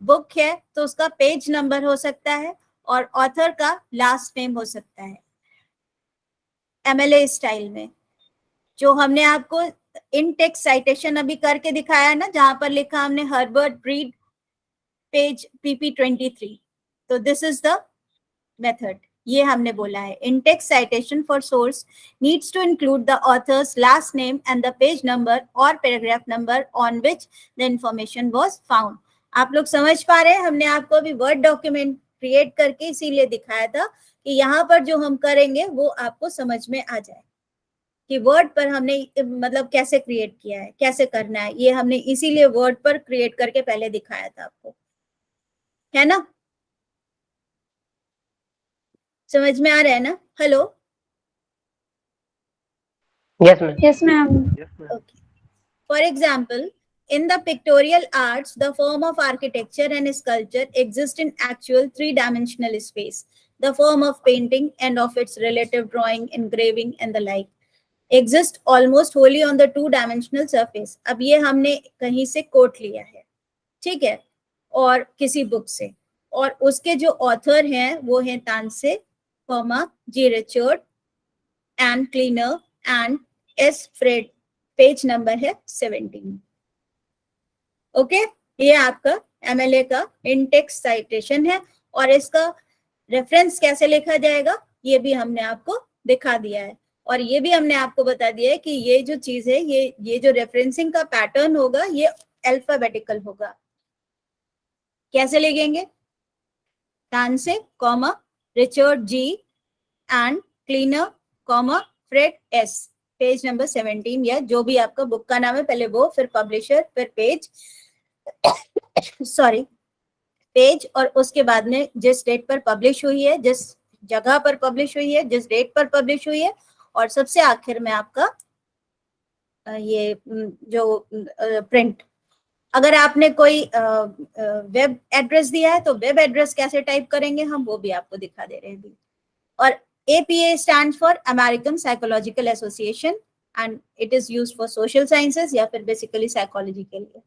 बुक है तो उसका पेज नंबर हो सकता है और ऑथर का लास्ट नेम हो सकता है। MLA स्टाइल में जो हमने आपको इन टेक्स्ट साइटेशन अभी करके दिखाया ना, जहां पर लिखा हमने हर्बर्ट ब्रीड पेज PP23, तो दिस इज द मेथड। ये हमने बोला है in text citation for source needs to include the author's last name and the page number और paragraph number on which the information was found. आप लोग समझ पा रहे हैं, हमने आपको अभी वर्ड डॉक्यूमेंट क्रिएट करके इसीलिए दिखाया था कि यहाँ पर जो हम करेंगे वो आपको समझ में आ जाए कि वर्ड पर हमने मतलब कैसे क्रिएट किया है, कैसे करना है। ये हमने इसीलिए वर्ड पर क्रिएट करके पहले दिखाया था आपको, है ना? समझ में आ रहा है ना? Hello, yes ma'am. Yes ma'am. okay. For example, in the pictorial arts, the form of architecture and sculpture exist in actual three-dimensional space. The form of painting and of its relative drawing, engraving and the like exist almost wholly on the two-dimensional surface. अब ये हमने कहीं से coat लिया है, ठीक है, और किसी बुक से, और उसके जो ऑथर हैं वो हैं तानसे, G. Richard, Ann Kleiner and S. Fred. Page number है 17। ओके, ये आपका MLA का इन-टेक्स्ट साइटेशन है और इसका रेफरेंस कैसे लिखा जाएगा ये भी हमने आपको दिखा दिया है, और ये भी हमने आपको बता दिया है कि ये जो चीज है, ये जो रेफरेंसिंग का पैटर्न होगा ये अल्फाबेटिकल होगा। कैसे लिखेंगे? Tansey, Richard G and Kleiner, Fred S, page number 17 या जो भी आपका बुक का नाम है, पहले वो, फिर पब्लिशर, फिर पेज सॉरी पेज, और उसके बाद में जिस डेट पर पब्लिश हुई है, जिस जगह पर पब्लिश हुई है, जिस डेट पर पब्लिश हुई है, और सबसे आखिर में आपका ये जो प्रिंट। अगर आपने कोई वेब एड्रेस दिया है तो वेब एड्रेस कैसे टाइप करेंगे हम वो भी आपको दिखा दे रहे हैं। और APA stands for American Psychological Association and it is used for social sciences या फिर basically psychology के लिए।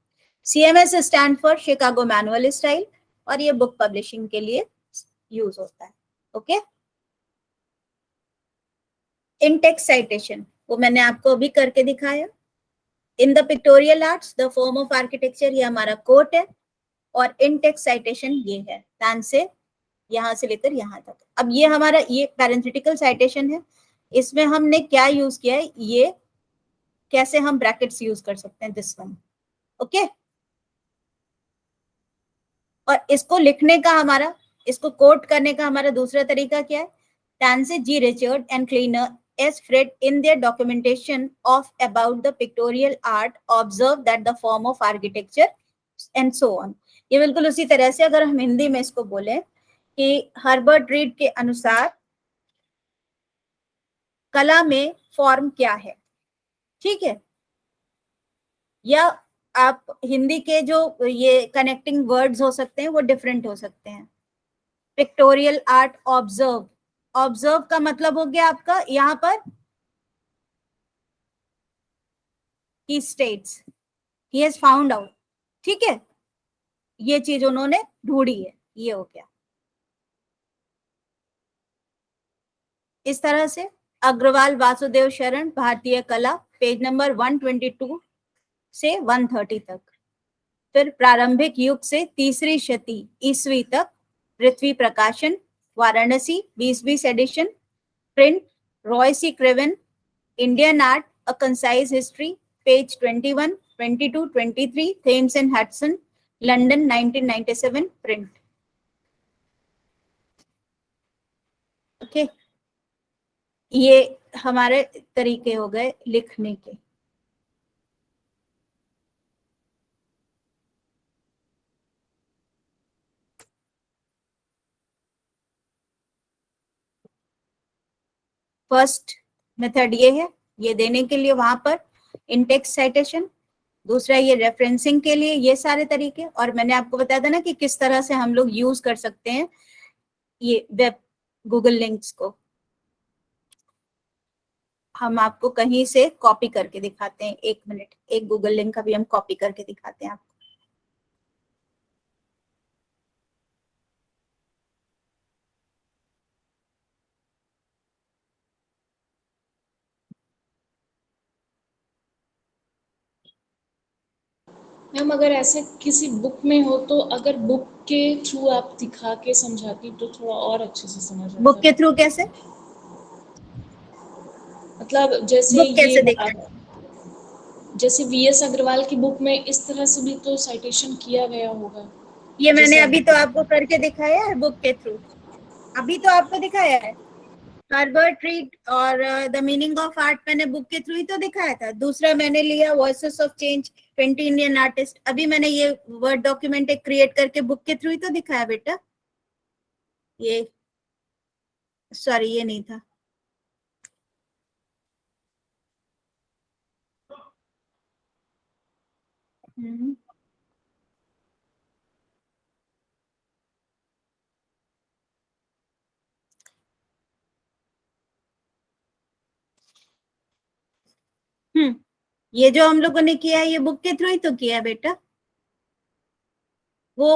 CMS stand for Chicago manual style, और ये बुक पब्लिशिंग के लिए यूज होता है। ओके, इन टेक्स्ट साइटेशन वो मैंने आपको अभी करके दिखाया। In the pictorial arts the form of architecture, ये हमारा कोट है, और इन टेक्स्ट साइटेशन ये है पैन से यहां से लेकर यहां तक। अब ये हमारा ये पैरेंथेटिकल साइटेशन है, इसमें हमने क्या यूज किया है, ये कैसे हम ब्रैकेट्स यूज कर सकते हैं, दिस वन। ओके, और इसको लिखने का हमारा, इसको कोट करने का हमारा दूसरा तरीका क्या है, Tansey, G. Richard and Kleiner, S. Fred in their documentation of about the pictorial art observe that the form of architecture and so on। ये बिल्कुल उसी तरह से अगर हम हिंदी में इसको बोले कि हर्बर्ट रीड के अनुसार कला में फॉर्म क्या है, ठीक है, या आप हिंदी के जो ये कनेक्टिंग वर्ड्स हो सकते हैं वो डिफरेंट हो सकते हैं। पिक्टोरियल आर्ट ऑब्जर्व, ऑब्जर्व का मतलब हो गया आपका यहाँ पर he states, he has found out, ठीक है, ये चीज उन्होंने ढूंढी है, ये हो गया। इस तरह से अग्रवाल वासुदेव शरण भारतीय कला, पेज नंबर 122 से 130 तक। फिर प्रारंभिक युग से तीसरी शती ईस्वी तक, Prithvi Prakashan, Varanasi 2020 edition, print Roy C Craven, Indian art a concise history, page 21, 22, 23, Thames and Hudson, London 1997 print. Okay, ये हमारे तरीके हो गए लिखने के। फर्स्ट मेथड ये है, ये देने के लिए वहां पर इन टेक्स्ट साइटेशन, दूसरा ये रेफरेंसिंग के लिए ये सारे तरीके, और मैंने आपको बताया था ना कि किस तरह से हम लोग यूज कर सकते हैं ये वेब गूगल लिंक्स को। हम आपको कहीं से कॉपी करके दिखाते हैं, एक मिनट, एक गूगल लिंक अभी हम कॉपी करके दिखाते हैं आपको। मैम अगर ऐसे किसी बुक में हो तो अगर बुक के थ्रू आप दिखा के समझाती तो थोड़ा और अच्छे से समझ आता। बुक के थ्रू कैसे, मतलब जैसे बुक कैसे देखना है? जैसे VS अग्रवाल की बुक में इस तरह से भी तो साइटेशन किया गया होगा। ये मैंने अभी तो आपको करके दिखाया है बुक के थ्रू, अभी तो आपको दिखाया है। हर्बर्ट रीड और द मीनिंग ऑफ आर्ट मैंने बुक के थ्रू ही तो दिखाया था। दूसरा मैंने लिया voices of change 20 Indian artist, अभी मैंने ये वर्ड डॉक्यूमेंट एक क्रिएट करके बुक के थ्रू ही तो दिखाया बेटा। ये सॉरी ये नहीं था। ये जो हम लोगों ने किया है ये बुक के थ्रू ही तो किया है बेटा। वो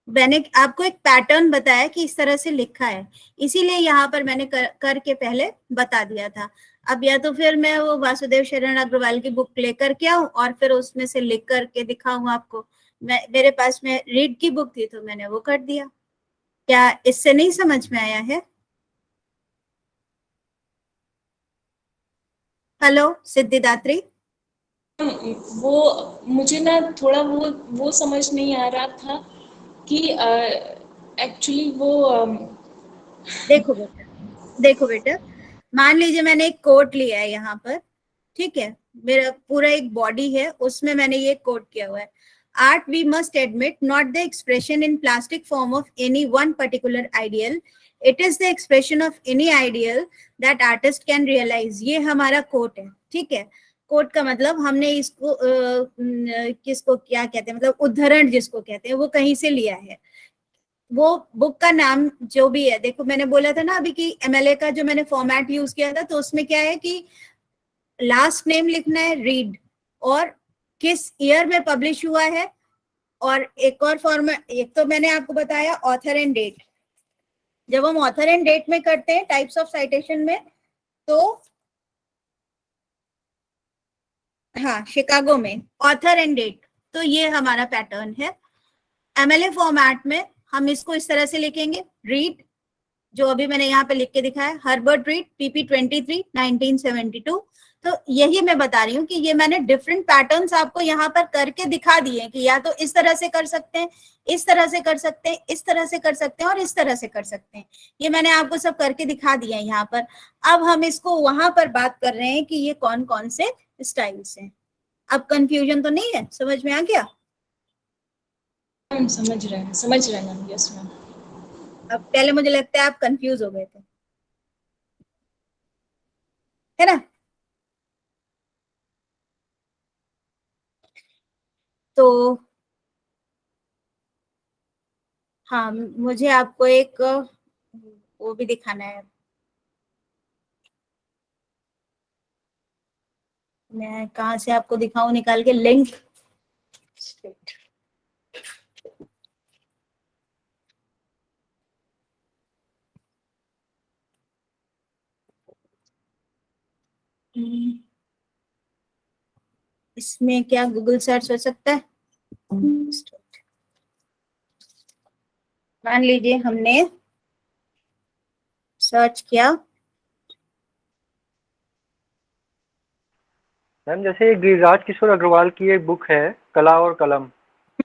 मैंने आपको एक पैटर्न बताया कि इस तरह से लिखा है, इसीलिए यहाँ पर मैंने करके पहले बता दिया था। अब या तो फिर मैं वो वासुदेव शरण अग्रवाल की बुक लेकर के आऊं और फिर उसमें से लिख करके दिखाऊं आपको। मेरे पास में रीड की बुक थी तो मैंने वो कर दिया। क्या इससे नहीं समझ में आया है? हेलो सिद्धिदात्री। वो मुझे ना थोड़ा वो समझ नहीं आ रहा था कि एक्चुअली वो देखो बेटा मान लीजिए मैंने एक कोट लिया है यहाँ पर, ठीक है, मेरा पूरा एक बॉडी है उसमें मैंने ये कोट किया हुआ है, art we must admit not the expression in plastic form of any one particular ideal, it is the expression of any ideal that artist can realise. ये हमारा कोट है, ठीक है। कोट का मतलब हमने इसको किसको क्या कहते हैं, मतलब उद्धरण जिसको कहते हैं, वो कहीं से लिया है। वो बुक का नाम जो भी है, देखो मैंने बोला था ना अभी कि MLA का जो मैंने फॉर्मेट यूज किया था तो उसमें क्या है कि लास्ट नेम लिखना है रीड और किस ईयर में पब्लिश हुआ है, और एक और फॉर्मेट, एक तो मैंने आपको बताया ऑथर एंड डेट। जब हम ऑथर एंड डेट में करते हैं टाइप्स ऑफ साइटेशन में, तो हाँ शिकागो में ऑथर एंड डेट, तो ये हमारा पैटर्न है। एमएलए फॉर्मेट में हम इसको इस तरह से लिखेंगे, रीड, जो अभी मैंने यहाँ पे लिख के दिखाया, हर्बर्ट रीड, पीपी 23 1972। तो यही मैं बता रही हूँ कि ये मैंने डिफरेंट पैटर्न्स आपको यहाँ पर करके दिखा दिए कि या तो इस तरह से कर सकते हैं, इस तरह से कर सकते हैं, इस तरह से कर सकते हैं, और इस तरह से कर सकते हैं। ये मैंने आपको सब करके दिखा दिया है यहाँ पर। अब हम इसको वहां पर बात कर रहे हैं कि ये कौन कौन से स्टाइल्स हैं। अब कंफ्यूजन तो नहीं है, समझ में आ गया? हम समझ रहे हैं मैम, यस मैम। अब पहले मुझे लगता है आप कंफ्यूज हो गए थे, है ना? तो हाँ, मुझे आपको एक वो भी दिखाना है। मैं कहाँ से आपको दिखाऊं निकाल के लिंक? इसमें क्या गूगल सर्च हो सकता है? मान लीजिए हमने सर्च किया, मैम जैसे गिरिराज किशोर अग्रवाल की एक बुक है कला और कलम,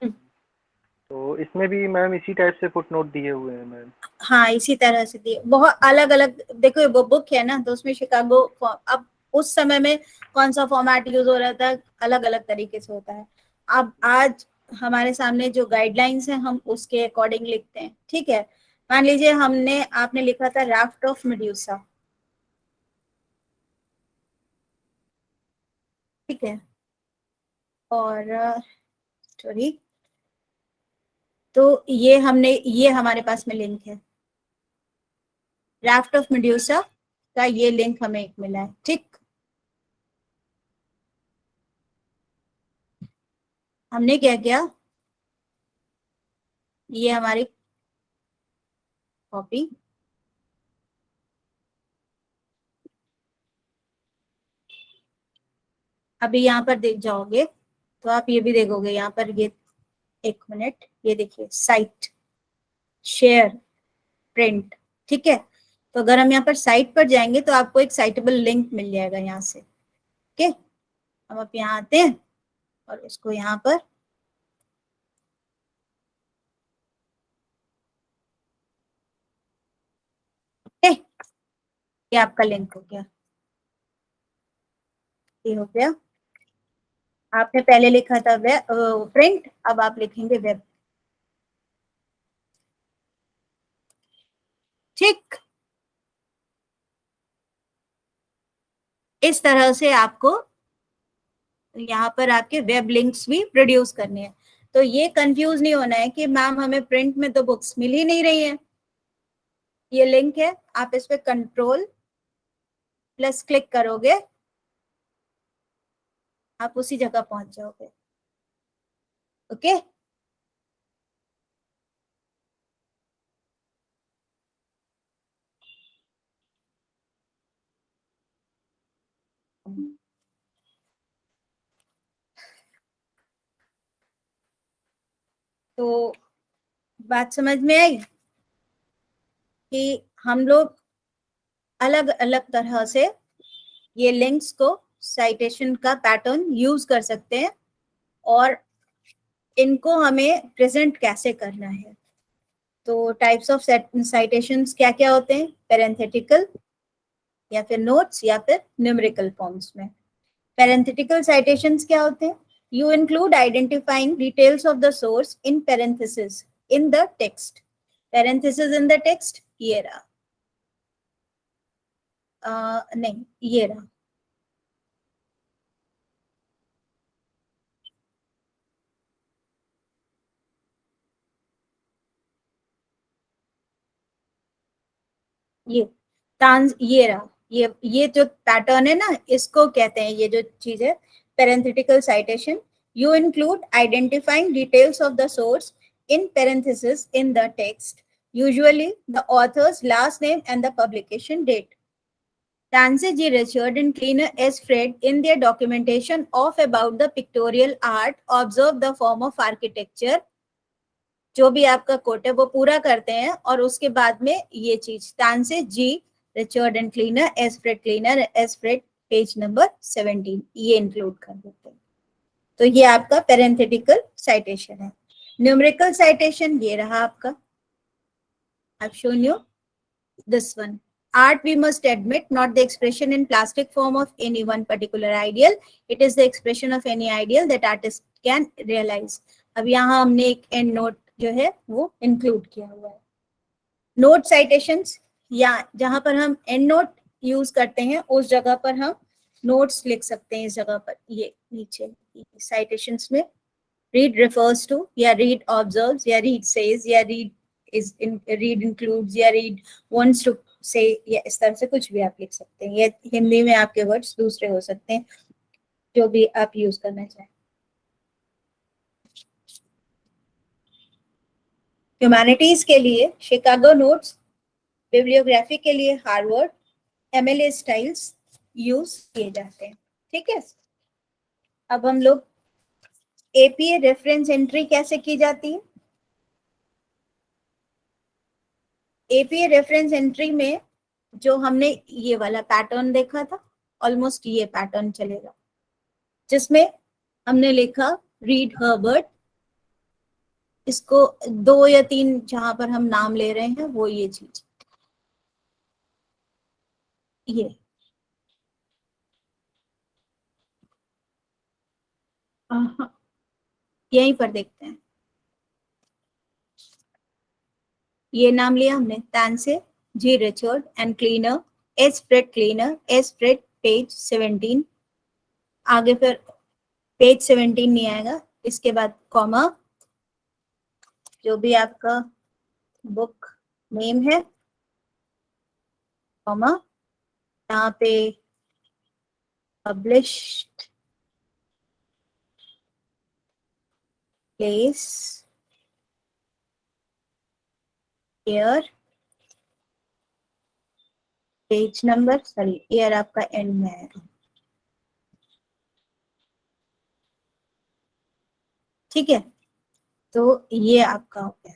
तो इसमें भी मैम इसी टाइप से फुटनोट दिए हुए हैं मैम। हाँ इसी तरह से दिए, बहुत अलग अलग। देखो वो बुक है ना, तो उसमें शिकागो, अब उस समय में कौन सा फॉर्मेट यूज हो रहा था, अलग अलग तरीके से होता है। अब आज हमारे सामने जो गाइडलाइंस है हम उसके अकॉर्डिंग लिखते हैं, ठीक है। मान लीजिए आपने लिखा था राफ्ट ऑफ मेड्यूसा, ठीक है, और सॉरी, तो ये हमारे पास में लिंक है, राफ्ट ऑफ मेड्यूसा का ये लिंक हमें एक मिला है, ठीक। हमने क्या किया, ये हमारी कॉपी, अभी यहाँ पर देख जाओगे तो आप ये भी देखोगे यहाँ पर, ये एक मिनट, ये देखिए साइट, शेयर, प्रिंट, ठीक है। तो अगर हम यहाँ पर साइट पर जाएंगे तो आपको एक साइटेबल लिंक मिल जाएगा यहाँ से, ओके। हम अब यहाँ आते हैं और इसको यहाँ पर ओके, ये आपका लिंक हो गया, ये हो गया। आपने पहले लिखा था वेब प्रिंट, अब आप लिखेंगे वेब, ठीक। इस तरह से आपको यहाँ पर आपके वेब लिंक्स भी प्रोड्यूस करने हैं। तो ये कंफ्यूज नहीं होना है कि मैम हमें प्रिंट में तो बुक्स मिल ही नहीं रही है। ये लिंक है, आप इस पे कंट्रोल प्लस क्लिक करोगे, आप उसी जगह पहुंच जाओगे, ओके। तो बात समझ में आई कि हम लोग अलग अलग तरह से ये लिंक्स को साइटेशन का पैटर्न यूज कर सकते हैं, और इनको हमें प्रेजेंट कैसे करना है। तो टाइप्स ऑफ साइटेशंस क्या क्या होते हैं, पैरेंथेटिकल या फिर नोट्स या फिर न्यूमेरिकल फॉर्म्स में। पैरेंथेटिकल साइटेशंस क्या होते हैं, you include identifying details of the source in parenthesis in the text, parenthesis in the text, ये रहा, नहीं ये रहा, ये ये रहा, ये जो पैटर्न है ना, इसको कहते हैं, ये जो चीज है parenthetical citation, You include identifying details of the source in parentheses in the text, usually the author's last name and the publication date. Tansey G. Richard and Kleiner S. Fred, in their documentation of about the pictorial art, observe the form of architecture. जो भी आपका coat है वो पूरा करते हैं और उसके बाद में ये चीज Tansey G Richard and Kleiner S Fred page number 17 ये इंक्लूड कर देते हैं। तो ये आपका पैरेंथेटिकल साइटेशन है। न्यूमेरिकल साइटेशन ये रहा आपका, I've shown you this one. Art, we must admit, not the expression in plastic form of any one particular ideal. It is the expression of any ideal that artist can realize. अब यहाँ हमने एक and note जो है वो include किया हुआ है। नोट साइटेशंस, या जहां पर हम एंड नोट यूज करते हैं उस जगह पर हम नोट्स लिख सकते हैं। इस जगह पर ये नीचे साइटेशंस में रीड रेफर्स टू या रीड ऑब्जर्व्स या रीड सेज या रीड इंक्लूड्स या रीड वांट्स टू से, या इस तरह से कुछ भी आप लिख सकते हैं। ये हिंदी में आपके वर्ड्स दूसरे हो सकते हैं, जो भी आप यूज करना चाहें। ह्यूमैनिटीज के लिए शिकागो नोट्स, बिब्लियोग्राफी के लिए हार्वर्ड एमएलए स्टाइल्स यूज किए जाते हैं। ठीक है, अब हम लोग एपीए रेफरेंस एंट्री कैसे की जाती है। एपीए रेफरेंस एंट्री में जो हमने ये वाला पैटर्न देखा था, ऑलमोस्ट ये पैटर्न चलेगा, जिसमें हमने लिखा रीड हर्बर्ट, इसको 2 या 3 जहां पर हम नाम ले रहे हैं वो ये चीज, ये यहीं पर देखते हैं। ये नाम लिया हमने Tansey G Richard and Kleiner S Fred page 17। आगे फिर पेज 17 नहीं आएगा, इसके बाद कॉमा, जो भी आपका बुक नेम है, कॉमा, यहाँ पे published place, year, page number, sorry year आपका एंड में है। ठीक है, तो ये आपका हो गया।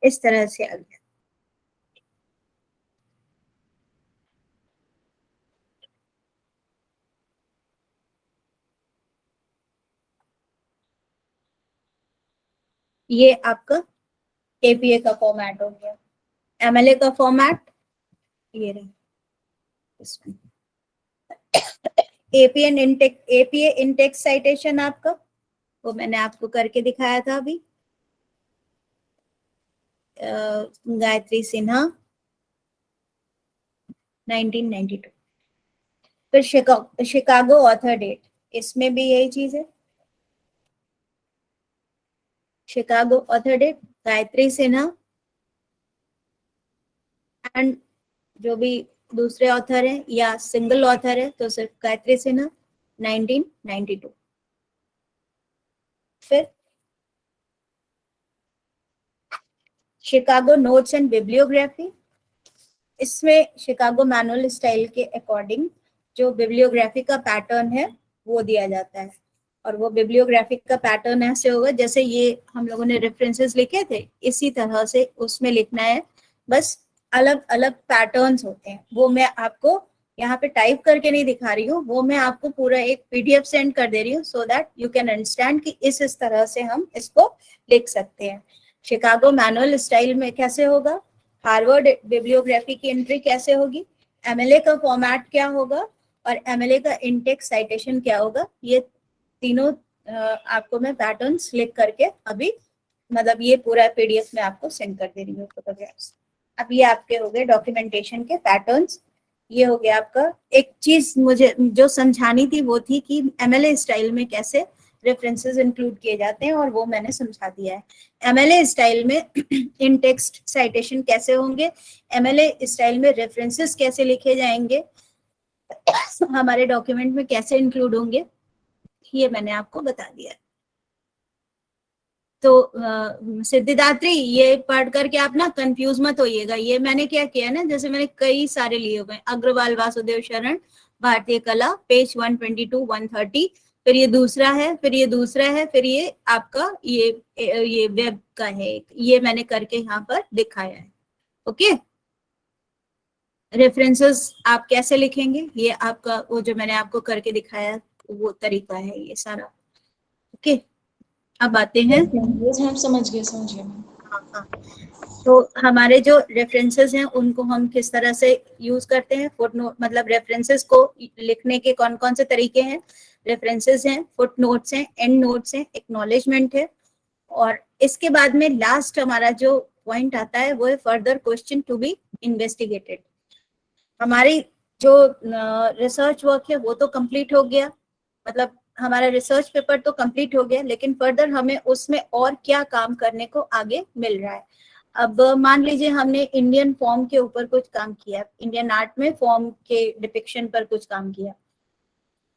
इस तरह से आ गया। ये आपका एपीए का फॉर्मेट हो गया। एमएलए का फॉर्मेट ये रहा, इसमें एपीए इंटेक्स साइटेशन आपका, वो मैंने आपको करके दिखाया था अभी। गायत्री सिन्हा 1992। फिर शिकागो ऑथर डेट, इसमें भी यही चीज है। Chicago author date Gayatri Sinha and जो भी दूसरे ऑथर हैं या सिंगल ऑथर है तो सिर्फ गायत्री सिन्हा 1992। फिर शिकागो नोट्स एंड बिब्लियोग्राफी, इसमें शिकागो मैनुअल स्टाइल के अकॉर्डिंग जो बिब्लियोग्राफी का पैटर्न है वो दिया जाता है। और वो बिब्लियोग्राफी का पैटर्न ऐसे होगा जैसे ये हम लोगों ने रेफरेंसेस लिखे थे, इसी तरह से उसमें लिखना है, बस अलग अलग पैटर्न्स होते हैं। वो मैं आपको यहाँ पे टाइप करके नहीं दिखा रही हूँ, वो मैं आपको पूरा एक पीडीएफ सेंड कर दे रही हूँ so that you can understand कि इस तरह से हम इसको लिख सकते हैं। शिकागो मैनुअल स्टाइल में कैसे होगा, हार्वर्ड बिब्लियोग्राफी की एंट्री कैसे होगी, एमएलए का फॉर्मेट क्या होगा और एमएलए का इंटेक्स साइटेशन क्या होगा, ये तीनों आपको मैं पैटर्न्स लिख करके अभी मतलब ये पूरा पीडीएफ में आपको सेंड कर दे रही हूँ फोटोग्राफ्स। अब ये आपके हो गए डॉक्यूमेंटेशन के पैटर्न्स। ये हो गया आपका। एक चीज मुझे जो समझानी थी वो थी कि एमएलए स्टाइल में कैसे रेफरेंसेस इंक्लूड किए जाते हैं, और वो मैंने समझा दिया है। एमएलए स्टाइल में इन टेक्स्ट साइटेशन कैसे होंगे, एमएलए स्टाइल में रेफरेंसेस कैसे लिखे जाएंगे, हमारे डॉक्यूमेंट में कैसे इंक्लूड होंगे, ये मैंने आपको बता दिया है। तो सिद्धिदात्री ये पढ़ करके आप ना कंफ्यूज मत होइएगा। ये मैंने क्या किया ना, जैसे मैंने कई सारे लिए हुए हैं, अग्रवाल वासुदेव शरण भारतीय कला पेज 122 130, फिर ये दूसरा है, फिर ये दूसरा है, फिर ये आपका ये वेब का है, ये मैंने करके यहाँ पर दिखाया है। ओके, रेफरेंसेस आप कैसे लिखेंगे, ये आपका वो जो मैंने आपको करके दिखाया वो तरीका है ये सारा। ओके, अब आते हैं। हम समझ गए हाँ। तो हमारे जो रेफरेंसेस हैं उनको हम किस तरह से यूज करते हैं, फुटनोट मतलब रेफरेंसेस को लिखने के कौन कौन से तरीके हैं। रेफरेंसेस हैं, फुटनोट्स हैं, एंड नोट्स हैं, एक्नॉलेजमेंट है, और इसके बाद में लास्ट हमारा जो पॉइंट आता है वो है further question to be investigated. हमारी जो रिसर्च वर्क है वो तो कंप्लीट हो गया, मतलब हमारा रिसर्च पेपर तो कंप्लीट हो गया, लेकिन फर्दर हमें उसमें और क्या काम करने को आगे मिल रहा है। अब मान लीजिए हमने इंडियन फॉर्म के ऊपर कुछ काम किया, इंडियन आर्ट में फॉर्म के डिपिक्शन पर कुछ काम किया,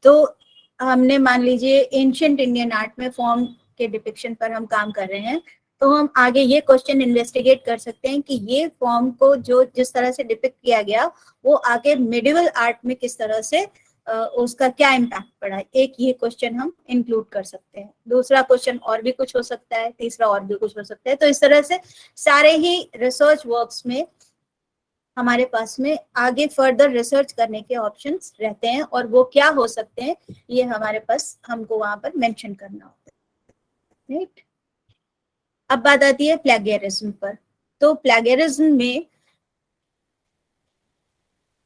तो हमने मान लीजिए एंशिएंट इंडियन आर्ट में फॉर्म के डिपिक्शन पर हम काम कर रहे हैं, तो हम आगे ये क्वेश्चन इन्वेस्टिगेट कर सकते हैं कि ये फॉर्म को जो जिस तरह से डिपिक्ट किया गया वो आगे मिडिवल आर्ट में किस तरह से उसका क्या इम्पैक्ट पड़ा है। एक ये क्वेश्चन हम इंक्लूड कर सकते हैं, दूसरा क्वेश्चन और भी कुछ हो सकता है, तीसरा और भी कुछ हो सकता है। तो इस तरह से सारे ही रिसर्च वर्क्स में हमारे पास में आगे फर्दर रिसर्च करने के ऑप्शंस रहते हैं, और वो क्या हो सकते हैं ये हमारे पास हमको वहां पर मेंशन करना होता है। राइट, अब बात आती है प्लेगियरिज्म पर। तो प्लेगियरिज्म में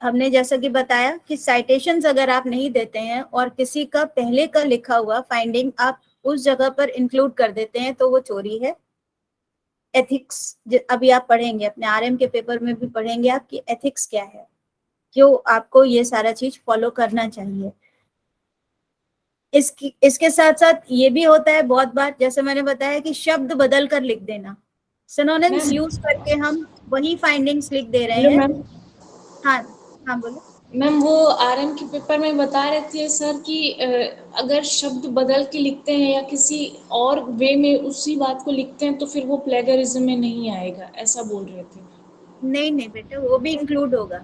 हमने जैसा कि बताया कि साइटेशंस अगर आप नहीं देते हैं और किसी का पहले का लिखा हुआ फाइंडिंग आप उस जगह पर इंक्लूड कर देते हैं तो वो चोरी है। एथिक्स अभी आप पढ़ेंगे, अपने आरएम के पेपर में भी पढ़ेंगे आप कि एथिक्स क्या है, क्यों आपको ये सारा चीज फॉलो करना चाहिए। इसके साथ साथ ये भी होता है बहुत बार, जैसे मैंने बताया कि शब्द बदल कर लिख देना, सिनोनिम्स यूज करके हम वही फाइंडिंग्स लिख दे रहे हैं। हाँ हाँ बोलो मैम, वो आरएम के पेपर में बता रहे थे सर कि अगर शब्द बदल के लिखते हैं या किसी और वे में उसी बात को लिखते हैं तो फिर वो प्लेगरिज्म में नहीं आएगा, ऐसा बोल रहे थे। नहीं नहीं बेटा, वो भी इंक्लूड होगा।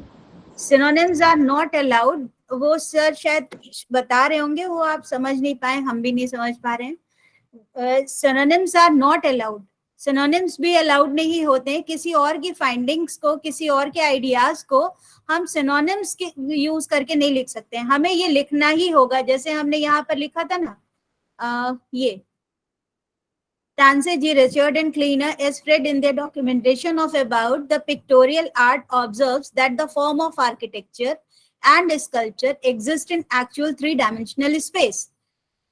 सिनोनिम्स आर नॉट अलाउड, वो सर शायद बता रहे होंगे, वो आप समझ नहीं पाए, हम भी नहीं समझ पा रहे हैं। Synonyms are not allowed, synonyms भी अलाउड नहीं होते हैं। किसी और की फाइंडिंग्स को, किसी और के आइडियाज को हम सिनोनिम्स के यूज करके नहीं लिख सकते हैं, हमें ये लिखना ही होगा। जैसे हमने यहाँ पर लिखा था ना, ये Tansey G. Richard and Kleiner is spread in their documentation of about the pictorial art observes that the form of architecture and sculpture exist in actual three-dimensional space.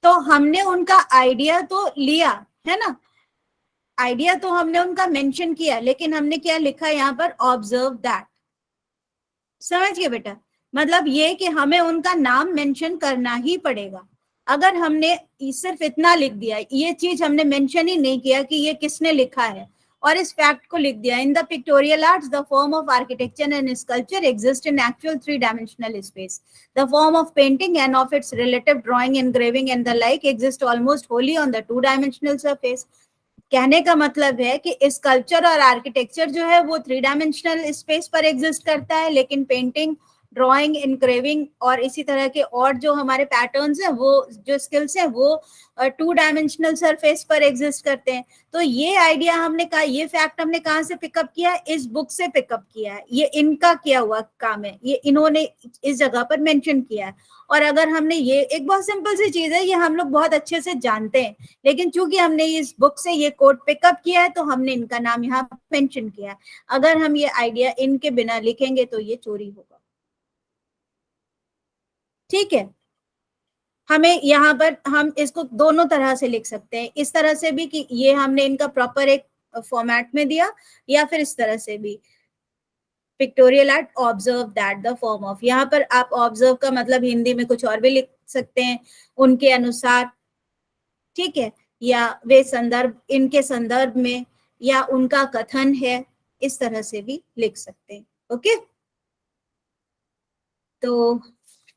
तो हमने उनका आइडिया तो लिया है ना, आइडिया तो हमने उनका मेंशन किया, लेकिन हमने क्या लिखा यहाँ पर, ऑब्जर्व दैट। समझ गए बेटा, मतलब ये कि हमें उनका नाम मेंशन करना ही पड़ेगा। अगर हमने सिर्फ इतना लिख दिया, ये चीज हमने मेंशन ही नहीं किया कि ये किसने लिखा है, और इस फैक्ट को लिख दिया, in the pictorial arts the form of architecture and sculpture exist in actual three dimensional space, the form of painting end of its relative drawing, engraving and the like exist almost wholly owned the two dimensional surface. कहने का मतलब है कि sculpture और architecture जो है वो three dimensional space पर एग्जिस्ट करता है, लेकिन पेंटिंग, ड्राइंग, इनक्रेविंग और इसी तरह के और जो हमारे पैटर्न्स हैं, वो जो स्किल्स हैं, वो टू डायमेंशनल सरफेस पर एग्जिस्ट करते हैं। तो ये आइडिया हमने कहा, ये फैक्ट हमने कहाँ से पिकअप किया, इस बुक से पिकअप किया है, ये इनका किया हुआ काम है, ये इन्होंने इस जगह पर मेंशन किया है। और अगर हमने ये, एक बहुत सिंपल सी चीज है, ये हम लोग बहुत अच्छे से जानते हैं, लेकिन चूंकि हमने इस बुक से ये कोड पिकअप किया है तो हमने इनका नाम यहाँ मेंशन किया है। अगर हम ये आइडिया इनके बिना लिखेंगे तो ये चोरी होगा। ठीक है, हमें यहाँ पर हम इसको दोनों तरह से लिख सकते हैं, इस तरह से भी कि ये हमने इनका प्रॉपर एक फॉर्मेट में दिया, या फिर इस तरह से भी pictorial art observe that the form of. यहाँ पर आप ऑब्जर्व का मतलब हिंदी में कुछ और भी लिख सकते हैं, उनके अनुसार, ठीक है, या वे संदर्भ, इनके संदर्भ में, या उनका कथन है, इस तरह से भी लिख सकते हैं। ओके, तो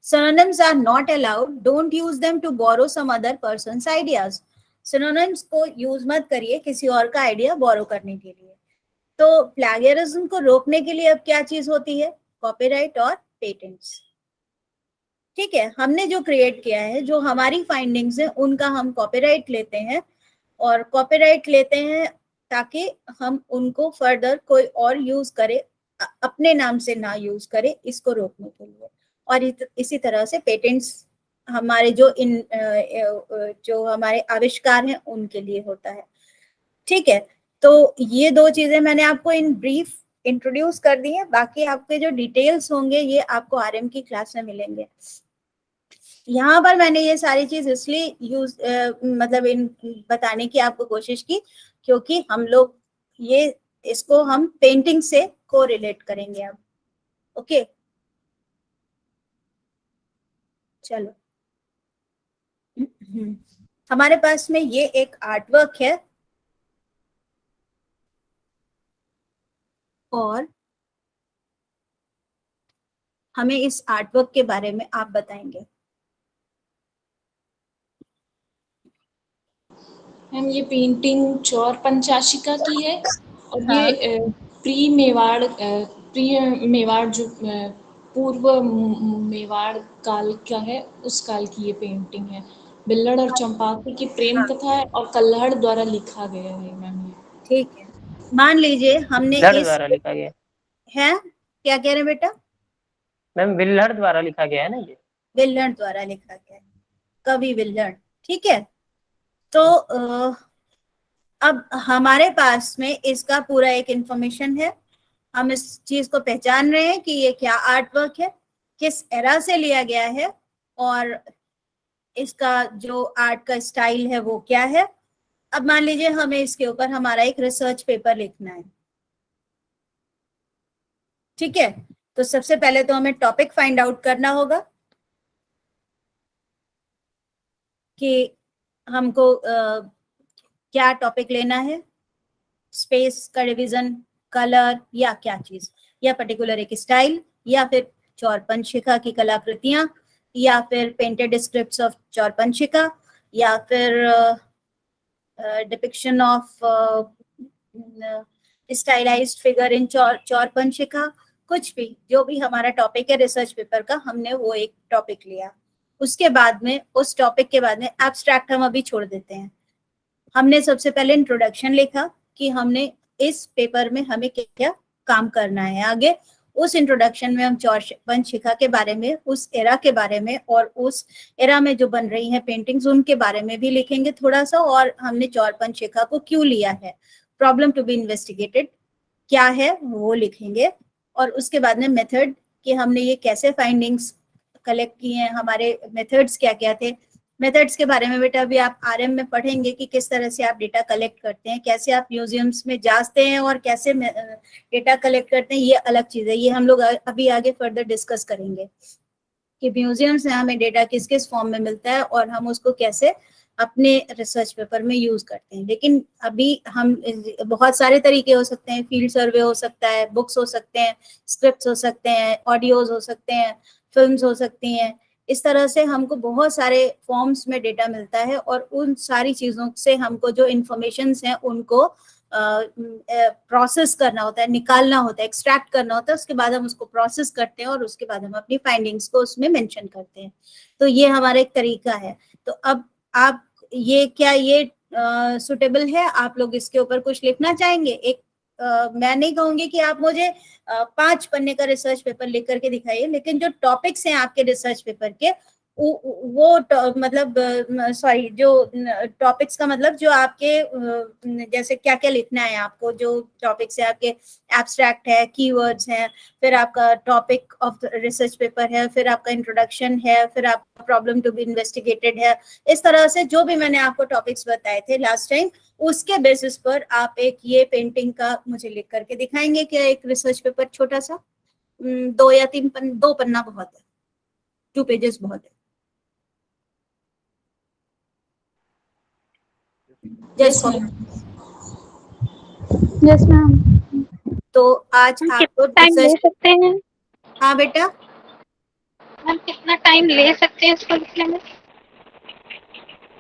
synonyms are not allowed, don't use them to borrow some other person's ideas। synonyms को यूज मत करिए किसी और का आइडिया बोरो करने के लिए। तो प्लैगियरिज्म को रोकने के लिए अब क्या चीज होती है? कॉपीराइट और पेटेंट्स। ठीक है, हमने जो क्रिएट किया है, जो हमारी फाइंडिंग्स है, उनका हम कॉपीराइट लेते हैं, और कॉपीराइट लेते हैं ताकि हम उनको फर्दर कोई और यूज करे, अपने नाम से ना यूज करे, इसको रोकने के लिए। और इसी तरह से पेटेंट्स हमारे जो हमारे आविष्कार हैं उनके लिए होता है। ठीक है, तो ये दो चीजें मैंने आपको इन ब्रीफ इंट्रोड्यूस कर दी है। बाकी आपके जो डिटेल्स होंगे ये आपको आरएम की क्लास में मिलेंगे। यहाँ पर मैंने ये सारी चीज इसलिए मतलब इन बताने की आपको कोशिश की क्योंकि हम लोग इसको हम पेंटिंग से को रिलेट करेंगे अब। ओके, चलो, हमारे पास में ये एक आर्टवर्क है, और हमें इस आर्टवर्क के बारे में आप बताएंगे। मैम ये पेंटिंग चौर पंचाशिका की है, और हाँ। ये प्री मेवाड़ जो पूर्व मेवाड़ काल का है, उस काल की ये पेंटिंग है। बिल्लड़ और चंपावती की प्रेम कथा है, और कल्हड़ द्वारा लिखा गया है मैम ये। ठीक है, मान लीजिए हमने विल्हड़ इस द्वारा लिखा गया है, क्या कह रहे हैं बेटा? मैम, विल्हड़ द्वारा लिखा गया है ना ये? विल्हड़ द्वारा लिखा गया है, कवि विल्हड़। ठीक है, तो अब हमारे पास में इसका पूरा एक इंफॉर्मेशन है, हम इस चीज को पहचान रहे हैं कि ये क्या आर्टवर्क है, किस एरा से लिया गया है, और इसका जो आर्ट का स्टाइल है वो क्या है। अब मान लीजिए हमें इसके ऊपर हमारा एक रिसर्च पेपर लिखना है। ठीक है, तो सबसे पहले तो हमें टॉपिक फाइंड आउट करना होगा कि हमको क्या टॉपिक लेना है, स्पेस का डिवीजन, कलर, या क्या चीज, या पर्टिकुलर एक स्टाइल, या फिर चौर पंचशिखा की कलाकृतियां, या फिर पेंटेड स्क्रिप्ट्स ऑफ चौर पंचशिखा, या फिर depiction of stylised figure in चौर पंचशिखा। कुछ भी, जो भी हमारा टॉपिक है रिसर्च पेपर का, हमने वो एक टॉपिक लिया। उसके बाद में, उस टॉपिक के बाद में एब्स्ट्रैक्ट हम अभी छोड़ देते हैं। हमने सबसे पहले इंट्रोडक्शन लिखा कि हमने इस पेपर में हमें क्या क्या काम करना है आगे। उस इंट्रोडक्शन में हम चौर पंचशिखा के बारे में, उस एरा के बारे में, और उस एरा में जो बन रही हैं पेंटिंग्स उनके बारे में भी लिखेंगे थोड़ा सा, और हमने चौर पंचशिखा को क्यों लिया है, प्रॉब्लम टू बी इन्वेस्टिगेटेड क्या है वो लिखेंगे। और उसके बाद में मेथड, कि हमने ये कैसे फाइंडिंग्स कलेक्ट किए हैं, हमारे मेथड्स क्या क्या थे। मेथड्स के बारे में बेटा अभी आप आरएम में पढ़ेंगे कि किस तरह से आप डेटा कलेक्ट करते हैं, कैसे आप म्यूजियम्स में जाते हैं और कैसे डेटा कलेक्ट करते हैं, ये अलग चीज है। ये हम लोग अभी आगे फर्दर डिस्कस करेंगे कि म्यूजियम से हमें डेटा किस किस फॉर्म में मिलता है और हम उसको कैसे अपने रिसर्च पेपर में यूज करते हैं। लेकिन अभी हम, बहुत सारे तरीके हो सकते हैं, फील्ड सर्वे हो सकता है, बुक्स हो सकते हैं, स्क्रिप्ट्स हो सकते हैं, ऑडियोज हो सकते हैं, फिल्म्स हो सकती हैं। इस तरह से हमको बहुत सारे फॉर्म्स में डेटा मिलता है, और उन सारी चीजों से हमको जो इंफॉर्मेशन हैं उनको प्रोसेस करना होता है, निकालना होता है, एक्सट्रैक्ट करना होता है। उसके बाद हम उसको प्रोसेस करते हैं और उसके बाद हम अपनी फाइंडिंग्स को उसमें मेंशन करते हैं। तो ये हमारा एक तरीका है। तो अब आप ये सुटेबल है? आप लोग इसके ऊपर कुछ लिखना चाहेंगे? एक मैं नहीं कहूंगी कि आप मुझे 5 पन्ने का रिसर्च पेपर लिख करके दिखाइए, लेकिन जो टॉपिक्स हैं आपके रिसर्च पेपर के मतलब सॉरी, जो टॉपिक्स का मतलब जो आपके जैसे क्या क्या लिखना है आपको, जो टॉपिक्स है आपके, एब्स्ट्रैक्ट है, कीवर्ड्स हैं, फिर आपका टॉपिक ऑफ रिसर्च पेपर है, फिर आपका इंट्रोडक्शन है, फिर आपका प्रॉब्लम टू बी इन्वेस्टिगेटेड है। इस तरह से जो भी मैंने आपको टॉपिक्स बताए थे लास्ट टाइम, उसके बेसिस पर आप एक ये पेंटिंग का मुझे लिख करके दिखाएंगे। क्या एक रिसर्च पेपर छोटा सा, 2 या 3 2 पन्ना बहुत है, 2 पेजेस बहुत है। Yes just for, ma'am. Yes ma'am. तो आज हम आपको कितना टाइम ले रिसर्च, सकते हैं? हाँ बेटा, हम कितना टाइम ले सकते हैं इसको लिखने में?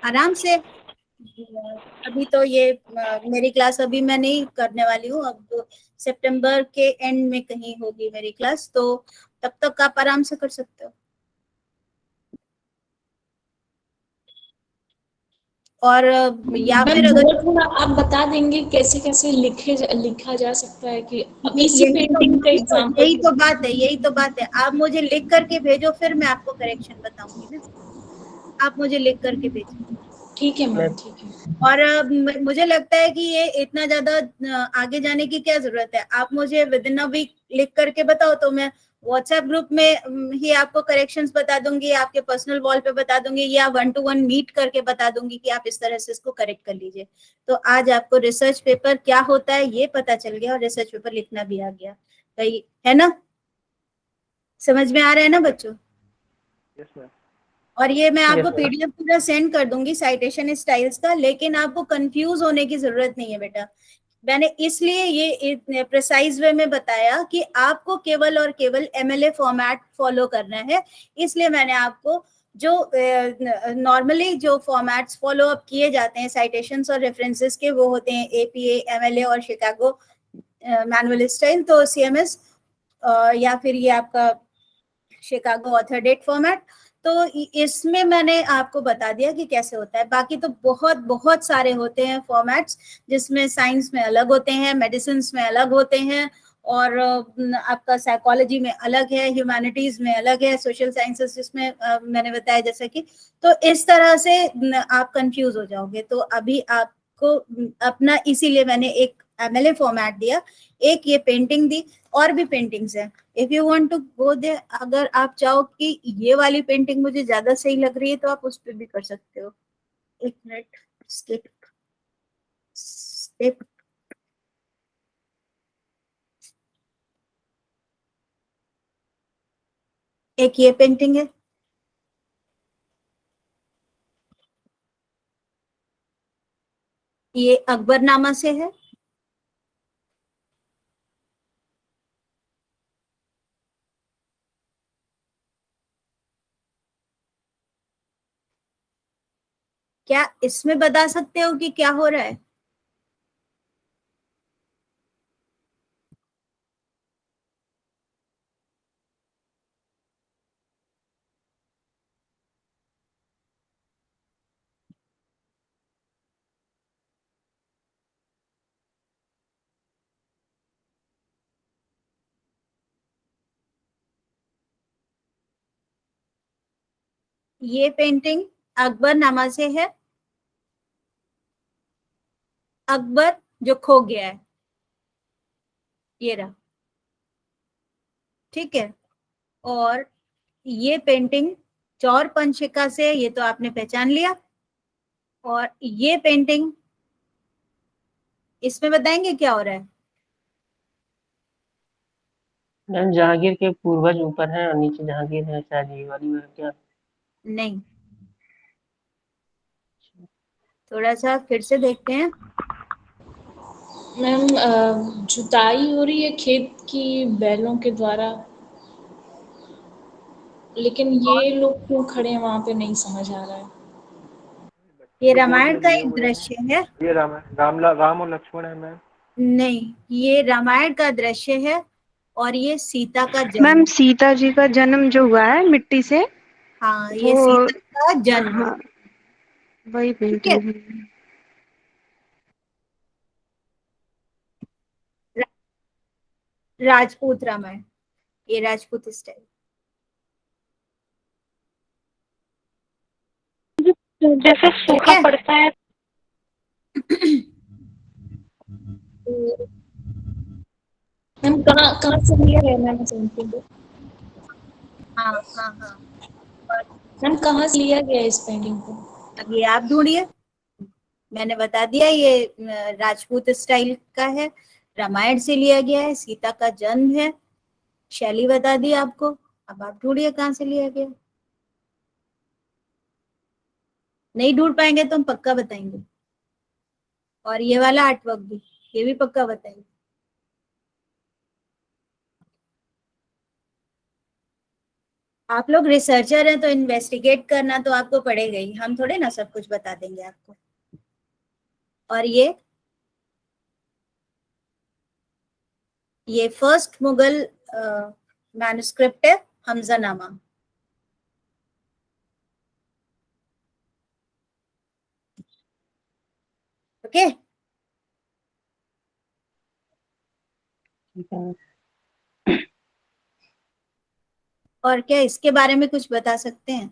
आराम से। अभी तो ये मेरी क्लास अभी मैं नहीं करने वाली हूँ, अब सितंबर के एंड में कहीं होगी मेरी क्लास, तो तब तक आप आराम से कर सकते हो। और या मैम फिर अगर थोड़ा थोड़ा आप बता देंगे कैसे कैसे लिखा जा सकता है, कि अब इसी यही तो पेंटिंग का एग्जांपल। यही तो बात है, यही तो बात है। आप मुझे लिख करके भेजो, फिर मैं आपको करेक्शन बताऊंगी ना। आप मुझे लिख करके भेजो। ठीक है मैं मैम, ठीक है। और मुझे लगता है कि ये इतना ज्यादा आगे जाने की क्या जरूरत है। आप मुझे विद इन अ वीक लिख करके बताओ, तो मैं व्हाट्सएप ग्रुप में ही आपको करेक्शंस बता दूंगी, आपके पर्सनल वॉल पे बता दूंगी, या 1-to-1 मीट करके बता दूंगी कि आप इस तरह से इसको करेक्ट कर लीजिए। तो आज आपको रिसर्च पेपर क्या होता है ये पता चल गया, और रिसर्च पेपर लिखना भी आ गया, सही है ना? समझ में आ रहा है ना बच्चों? Yes ma'am. और ये मैं यस आपको मैम। पीडीएफ पूरा सेंड कर दूंगी साइटेशन स्टाइल्स का, लेकिन आपको कंफ्यूज होने की जरूरत नहीं है बेटा। मैंने इसलिए ये प्रिसाइज वे में बताया कि आपको केवल और केवल एमएलए फॉर्मेट फॉलो करना है। इसलिए मैंने आपको जो नॉर्मली जो फॉर्मेट्स फॉलो अप किए जाते हैं साइटेशंस और रेफरेंसेस के, वो होते हैं एपीए, एमएलए और शिकागो मैनुअल स्टाइल। तो सीएमएस या फिर ये आपका शिकागो ऑथर डेट फॉर्मेट। तो इसमें मैंने आपको बता दिया कि कैसे होता है। बाकी तो बहुत बहुत सारे होते हैं फॉर्मेट्स, जिसमें साइंस में अलग होते हैं, मेडिसिन में अलग होते हैं, और आपका साइकोलॉजी में अलग है, ह्यूमैनिटीज में अलग है, सोशल साइंसेस जिसमें मैंने बताया जैसे कि। तो इस तरह से आप कंफ्यूज हो जाओगे। तो अभी आपको अपना, इसीलिए मैंने एक एमएलए फॉर्मेट दिया, एक ये पेंटिंग दी, और भी पेंटिंग्स हैं। If you want to go there, अगर आप चाहो कि ये वाली पेंटिंग मुझे ज्यादा सही लग रही है, तो आप उस पर भी कर सकते हो। एक मिनट, स्टेप स्टेप, एक ये पेंटिंग है, ये अकबरनामा से है। क्या इसमें बता सकते हो कि क्या हो रहा है? ये पेंटिंग अकबरनामा से है। अकबर जो खो गया है, ये रहा, ठीक है। और ये पेंटिंग चौर पंचिका से, ये तो आपने पहचान लिया। और ये पेंटिंग, इसमें बताएंगे क्या हो रहा है? मैम जहांगीर के पूर्वज ऊपर हैं और नीचे जहांगीर है, शायद ये वाली है क्या? नहीं, थोड़ा सा फिर से देखते हैं। मैम जुताई हो रही है खेत की बैलों के द्वारा, लेकिन ये लोग क्यों खड़े हैं वहां पे नहीं समझ आ रहा है। ये ये बोट रामायण में का लिए एक हुए हैं। दृश्य है। ये राम और लक्ष्मण है मैम। नहीं, ये रामायण का दृश्य है, और ये सीता का मैम जन्म। सीता जी का जन्म जो हुआ है मिट्टी से, हाँ, ये वो, सीता का जन्म, हाँ, वही ठीक है। पेंटिंग है। रा- राजपूत रामायण, ये राजपूत स्टाइल। जैसे सूखा है? पड़ता है। मैम कहाँ से लिया गया मैम पेंटिंग को? हाँ हाँ हाँ। और मैम कहाँ से लिया गया इस पेंटिंग को? अब ये आप ढूंढिए। मैंने बता दिया ये राजपूत स्टाइल का है, रामायण से लिया गया है, सीता का जन्म है, शैली बता दी आपको। अब आप ढूंढिए कहाँ से लिया गया। नहीं ढूंढ पाएंगे तो हम पक्का बताएंगे। और ये वाला आर्टवर्क भी, ये भी पक्का बताएंगे। आप लोग रिसर्चर हैं तो इन्वेस्टिगेट करना तो आपको पड़ेगा ही, हम थोड़े ना सब कुछ बता देंगे आपको। और ये फर्स्ट मुगल मैन्युस्क्रिप्ट है, हमजानामा। ओके। और क्या इसके बारे में कुछ बता सकते हैं?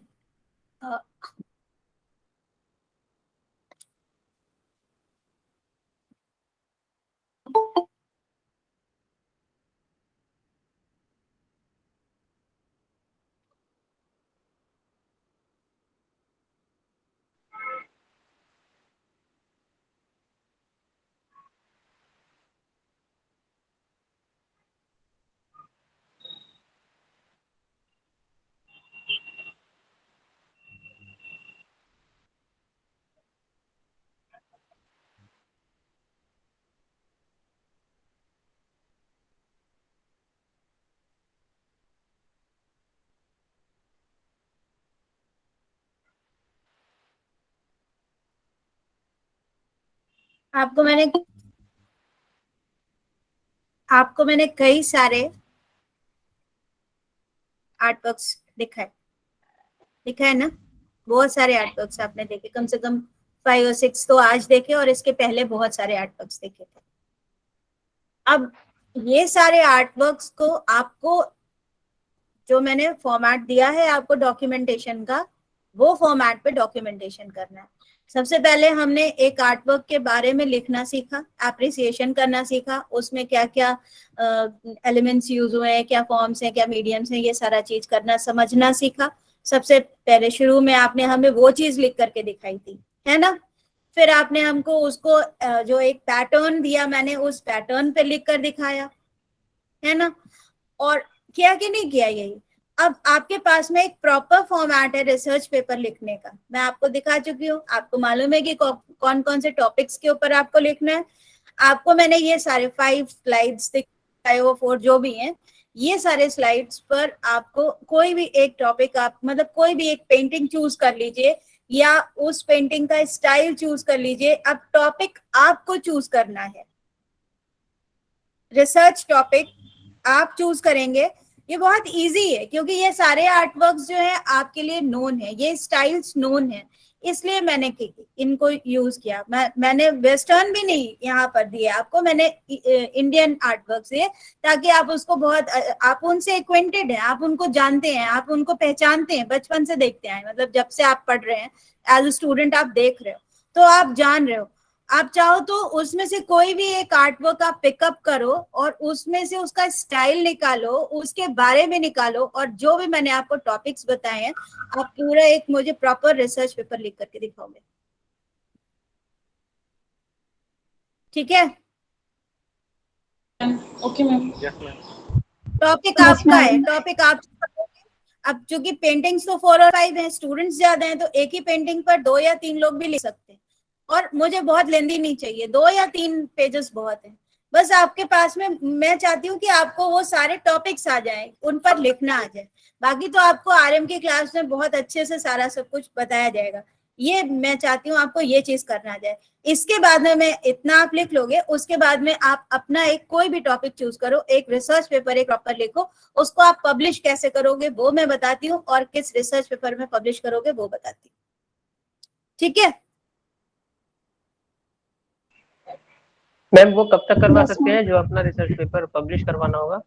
आपको मैंने कई सारे आर्टवर्क्स दिखाए ना, बहुत सारे आर्टवर्क्स आपने देखे, कम से कम 5 और 6 तो आज देखे, और इसके पहले बहुत सारे आर्टवर्क्स देखे थे। अब ये सारे आर्टवर्क्स को आपको, जो मैंने फॉर्मेट दिया है आपको डॉक्यूमेंटेशन का, वो फॉर्मेट पे डॉक्यूमेंटेशन करना है। सबसे पहले हमने एक आर्टवर्क के बारे में लिखना सीखा, एप्रिसिएशन करना सीखा, उसमें क्या क्या एलिमेंट्स यूज हुए हैं, क्या फॉर्म्स हैं, क्या मीडियम्स हैं, ये सारा चीज करना समझना सीखा। सबसे पहले शुरू में आपने हमें वो चीज लिख करके दिखाई थी, है ना। फिर आपने हमको उसको जो एक पैटर्न दिया, मैंने उस पैटर्न पे लिख कर दिखाया, है ना। और किया कि नहीं किया यही। अब आपके पास में एक प्रॉपर फॉर्मेट है रिसर्च पेपर लिखने का, मैं आपको दिखा चुकी हूँ। आपको मालूम है कि कौन कौन से टॉपिक्स के ऊपर आपको लिखना है। आपको मैंने ये सारे 5 स्लाइड्स दिखाए, वो 4 जो भी हैं, ये सारे स्लाइड्स पर आपको कोई भी एक टॉपिक, आप मतलब कोई भी एक पेंटिंग चूज कर लीजिए, या उस पेंटिंग का स्टाइल चूज कर लीजिए। अब टॉपिक आपको चूज करना है, रिसर्च टॉपिक आप चूज करेंगे। ये बहुत इजी है, क्योंकि ये सारे आर्टवर्क्स जो है आपके लिए नोन है, ये स्टाइल्स नोन है, इसलिए मैंने इनको यूज किया। मैंने वेस्टर्न भी नहीं यहाँ पर दिए आपको, मैंने इंडियन आर्टवर्क्स दिए, ताकि आप उसको बहुत, आप उनसे एक्वेंटेड हैं, आप उनको जानते हैं, आप उनको पहचानते हैं, बचपन से देखते हैं, मतलब जब से आप पढ़ रहे हैं एज ए स्टूडेंट आप देख रहे हो, तो आप जान रहे हो। आप चाहो तो उसमें से कोई भी एक आर्टवर्क आप पिकअप करो और उसमें से उसका स्टाइल निकालो, उसके बारे में निकालो, और जो भी मैंने आपको टॉपिक्स बताए हैं आप पूरा एक मुझे प्रॉपर रिसर्च पेपर लिख करके दिखाओगे, ठीक है। Okay ma'am. टॉपिक आपका है, टॉपिक आप। अब चूंकि पेंटिंग्स तो 4 और 5 हैं, स्टूडेंट्स ज्यादा हैं, तो एक ही पेंटिंग पर 2 या 3 लोग भी लिख सकते हैं, और मुझे बहुत लेंदी नहीं चाहिए, 2 या 3 पेजेस बहुत है। बस आपके पास में, मैं चाहती हूँ कि आपको वो सारे टॉपिक्स आ जाएं, उन पर लिखना आ जाए। बाकी तो आपको आरएम की क्लास में बहुत अच्छे से सारा सब कुछ बताया जाएगा, ये मैं चाहती हूँ आपको ये चीज करना आ जाए। इसके बाद में मैं इतना आप लिख लोगे, उसके बाद में आप अपना एक कोई भी टॉपिक चूज करो, एक रिसर्च पेपर एक प्रॉपर लिखो, उसको आप पब्लिश कैसे करोगे वो मैं बताती हूँ, और किस रिसर्च पेपर में पब्लिश करोगे वो बताती हूँ, ठीक है। मैम वो कब तक करवा सकते हैं जो अपना रिसर्च पेपर पब्लिश करवाना होगा?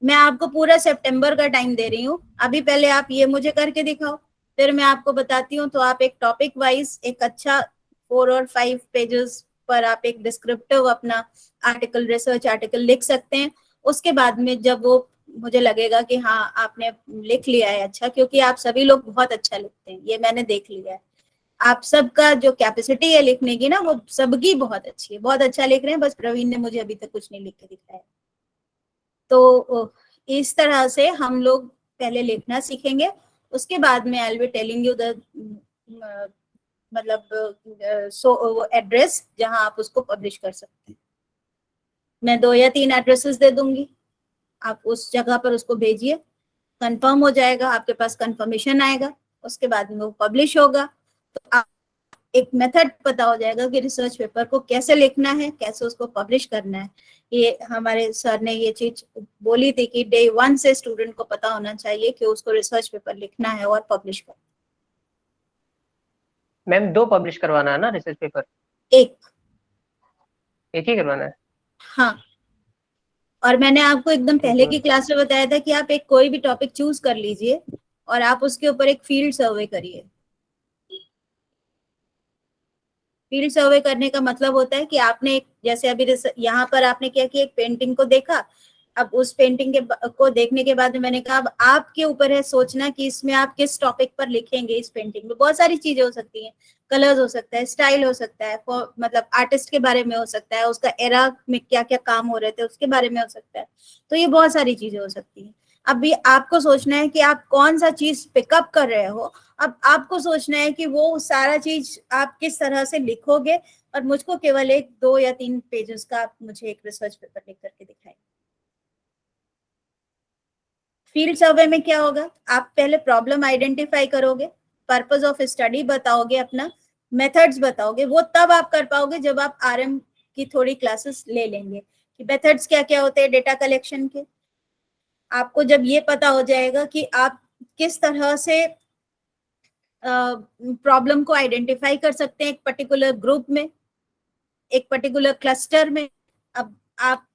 मैं आपको पूरा सितंबर का टाइम दे रही हूँ, अभी पहले आप ये मुझे करके दिखाओ, फिर मैं आपको बताती हूँ। तो आप एक टॉपिक वाइज एक अच्छा 4 और 5 पेजेस पर आप एक डिस्क्रिप्टिव अपना आर्टिकल, रिसर्च आर्टिकल लिख सकते हैं। उसके बाद में जब वो मुझे लगेगा कि हाँ आपने लिख लिया है अच्छा, क्योंकि आप सभी लोग बहुत अच्छा लिखते हैं, ये मैंने देख लिया है। आप सबका जो कैपेसिटी है लिखने की ना, वो सबकी बहुत अच्छी है, बहुत अच्छा लिख रहे हैं। बस प्रवीण ने मुझे अभी तक कुछ नहीं लिख के दिखाया। तो इस तरह से हम लोग पहले लिखना सीखेंगे, उसके बाद में आई will be telling you the मतलब सो एड्रेस जहां आप उसको पब्लिश कर सकते हैं। मैं 2 या 3 एड्रेसेस दे दूंगी, आप उस जगह पर उसको भेजिए, कंफर्म हो जाएगा, आपके पास कंफर्मेशन आएगा, उसके बाद में वो पब्लिश होगा। तो आप एक मेथड पता हो जाएगा कि रिसर्च पेपर को कैसे लिखना है, कैसे उसको पब्लिश करना है। ये हमारे सर ने ये चीज बोली थी कि डे 1 से स्टूडेंट को पता होना चाहिए कि उसको रिसर्च पेपर लिखना है और पब्लिश करना। मैम 2 पब्लिश करवाना है ना रिसर्च पेपर? एक ही करवाना है? हाँ, और मैंने आपको एकदम पहले की क्लास में बताया था कि आप एक कोई भी टॉपिक चूज कर लीजिए और आप उसके ऊपर एक फील्ड सर्वे करिए। फील्ड सर्वे करने का मतलब होता है कि आपने एक, जैसे अभी यहाँ पर आपने क्या किया, एक पेंटिंग को देखा। अब उस पेंटिंग को देखने के बाद मैंने कहा अब आपके ऊपर है सोचना कि इसमें आप किस टॉपिक पर लिखेंगे। इस पेंटिंग में बहुत सारी चीजें हो सकती हैं, कलर्स हो सकता है, स्टाइल हो सकता है, मतलब आर्टिस्ट के बारे में हो सकता है, उसका एरा में क्या क्या काम हो रहे थे उसके बारे में हो सकता है। तो ये बहुत सारी चीजें हो सकती हैं। अभी आपको सोचना है कि आप कौन सा चीज पिकअप कर रहे हो। अब आपको सोचना है कि वो सारा चीज आप किस तरह से लिखोगे, और मुझको केवल 1, 2 या 3 पेजेस का आप मुझे एक रिसर्च पेपर लिख करके दिखाएंगे। फील्ड सर्वे में क्या होगा, आप पहले प्रॉब्लम आइडेंटिफाई करोगे, पर्पस ऑफ स्टडी बताओगे, अपना मेथड्स बताओगे। वो तब आप कर पाओगे जब आप आरएम की थोड़ी क्लासेस ले लेंगे कि मेथड्स क्या क्या होते हैं डेटा कलेक्शन के। आपको जब ये पता हो जाएगा कि आप किस तरह से प्रॉब्लम को आइडेंटिफाई कर सकते हैं एक पर्टिकुलर ग्रुप में, एक पर्टिकुलर क्लस्टर में। अब आप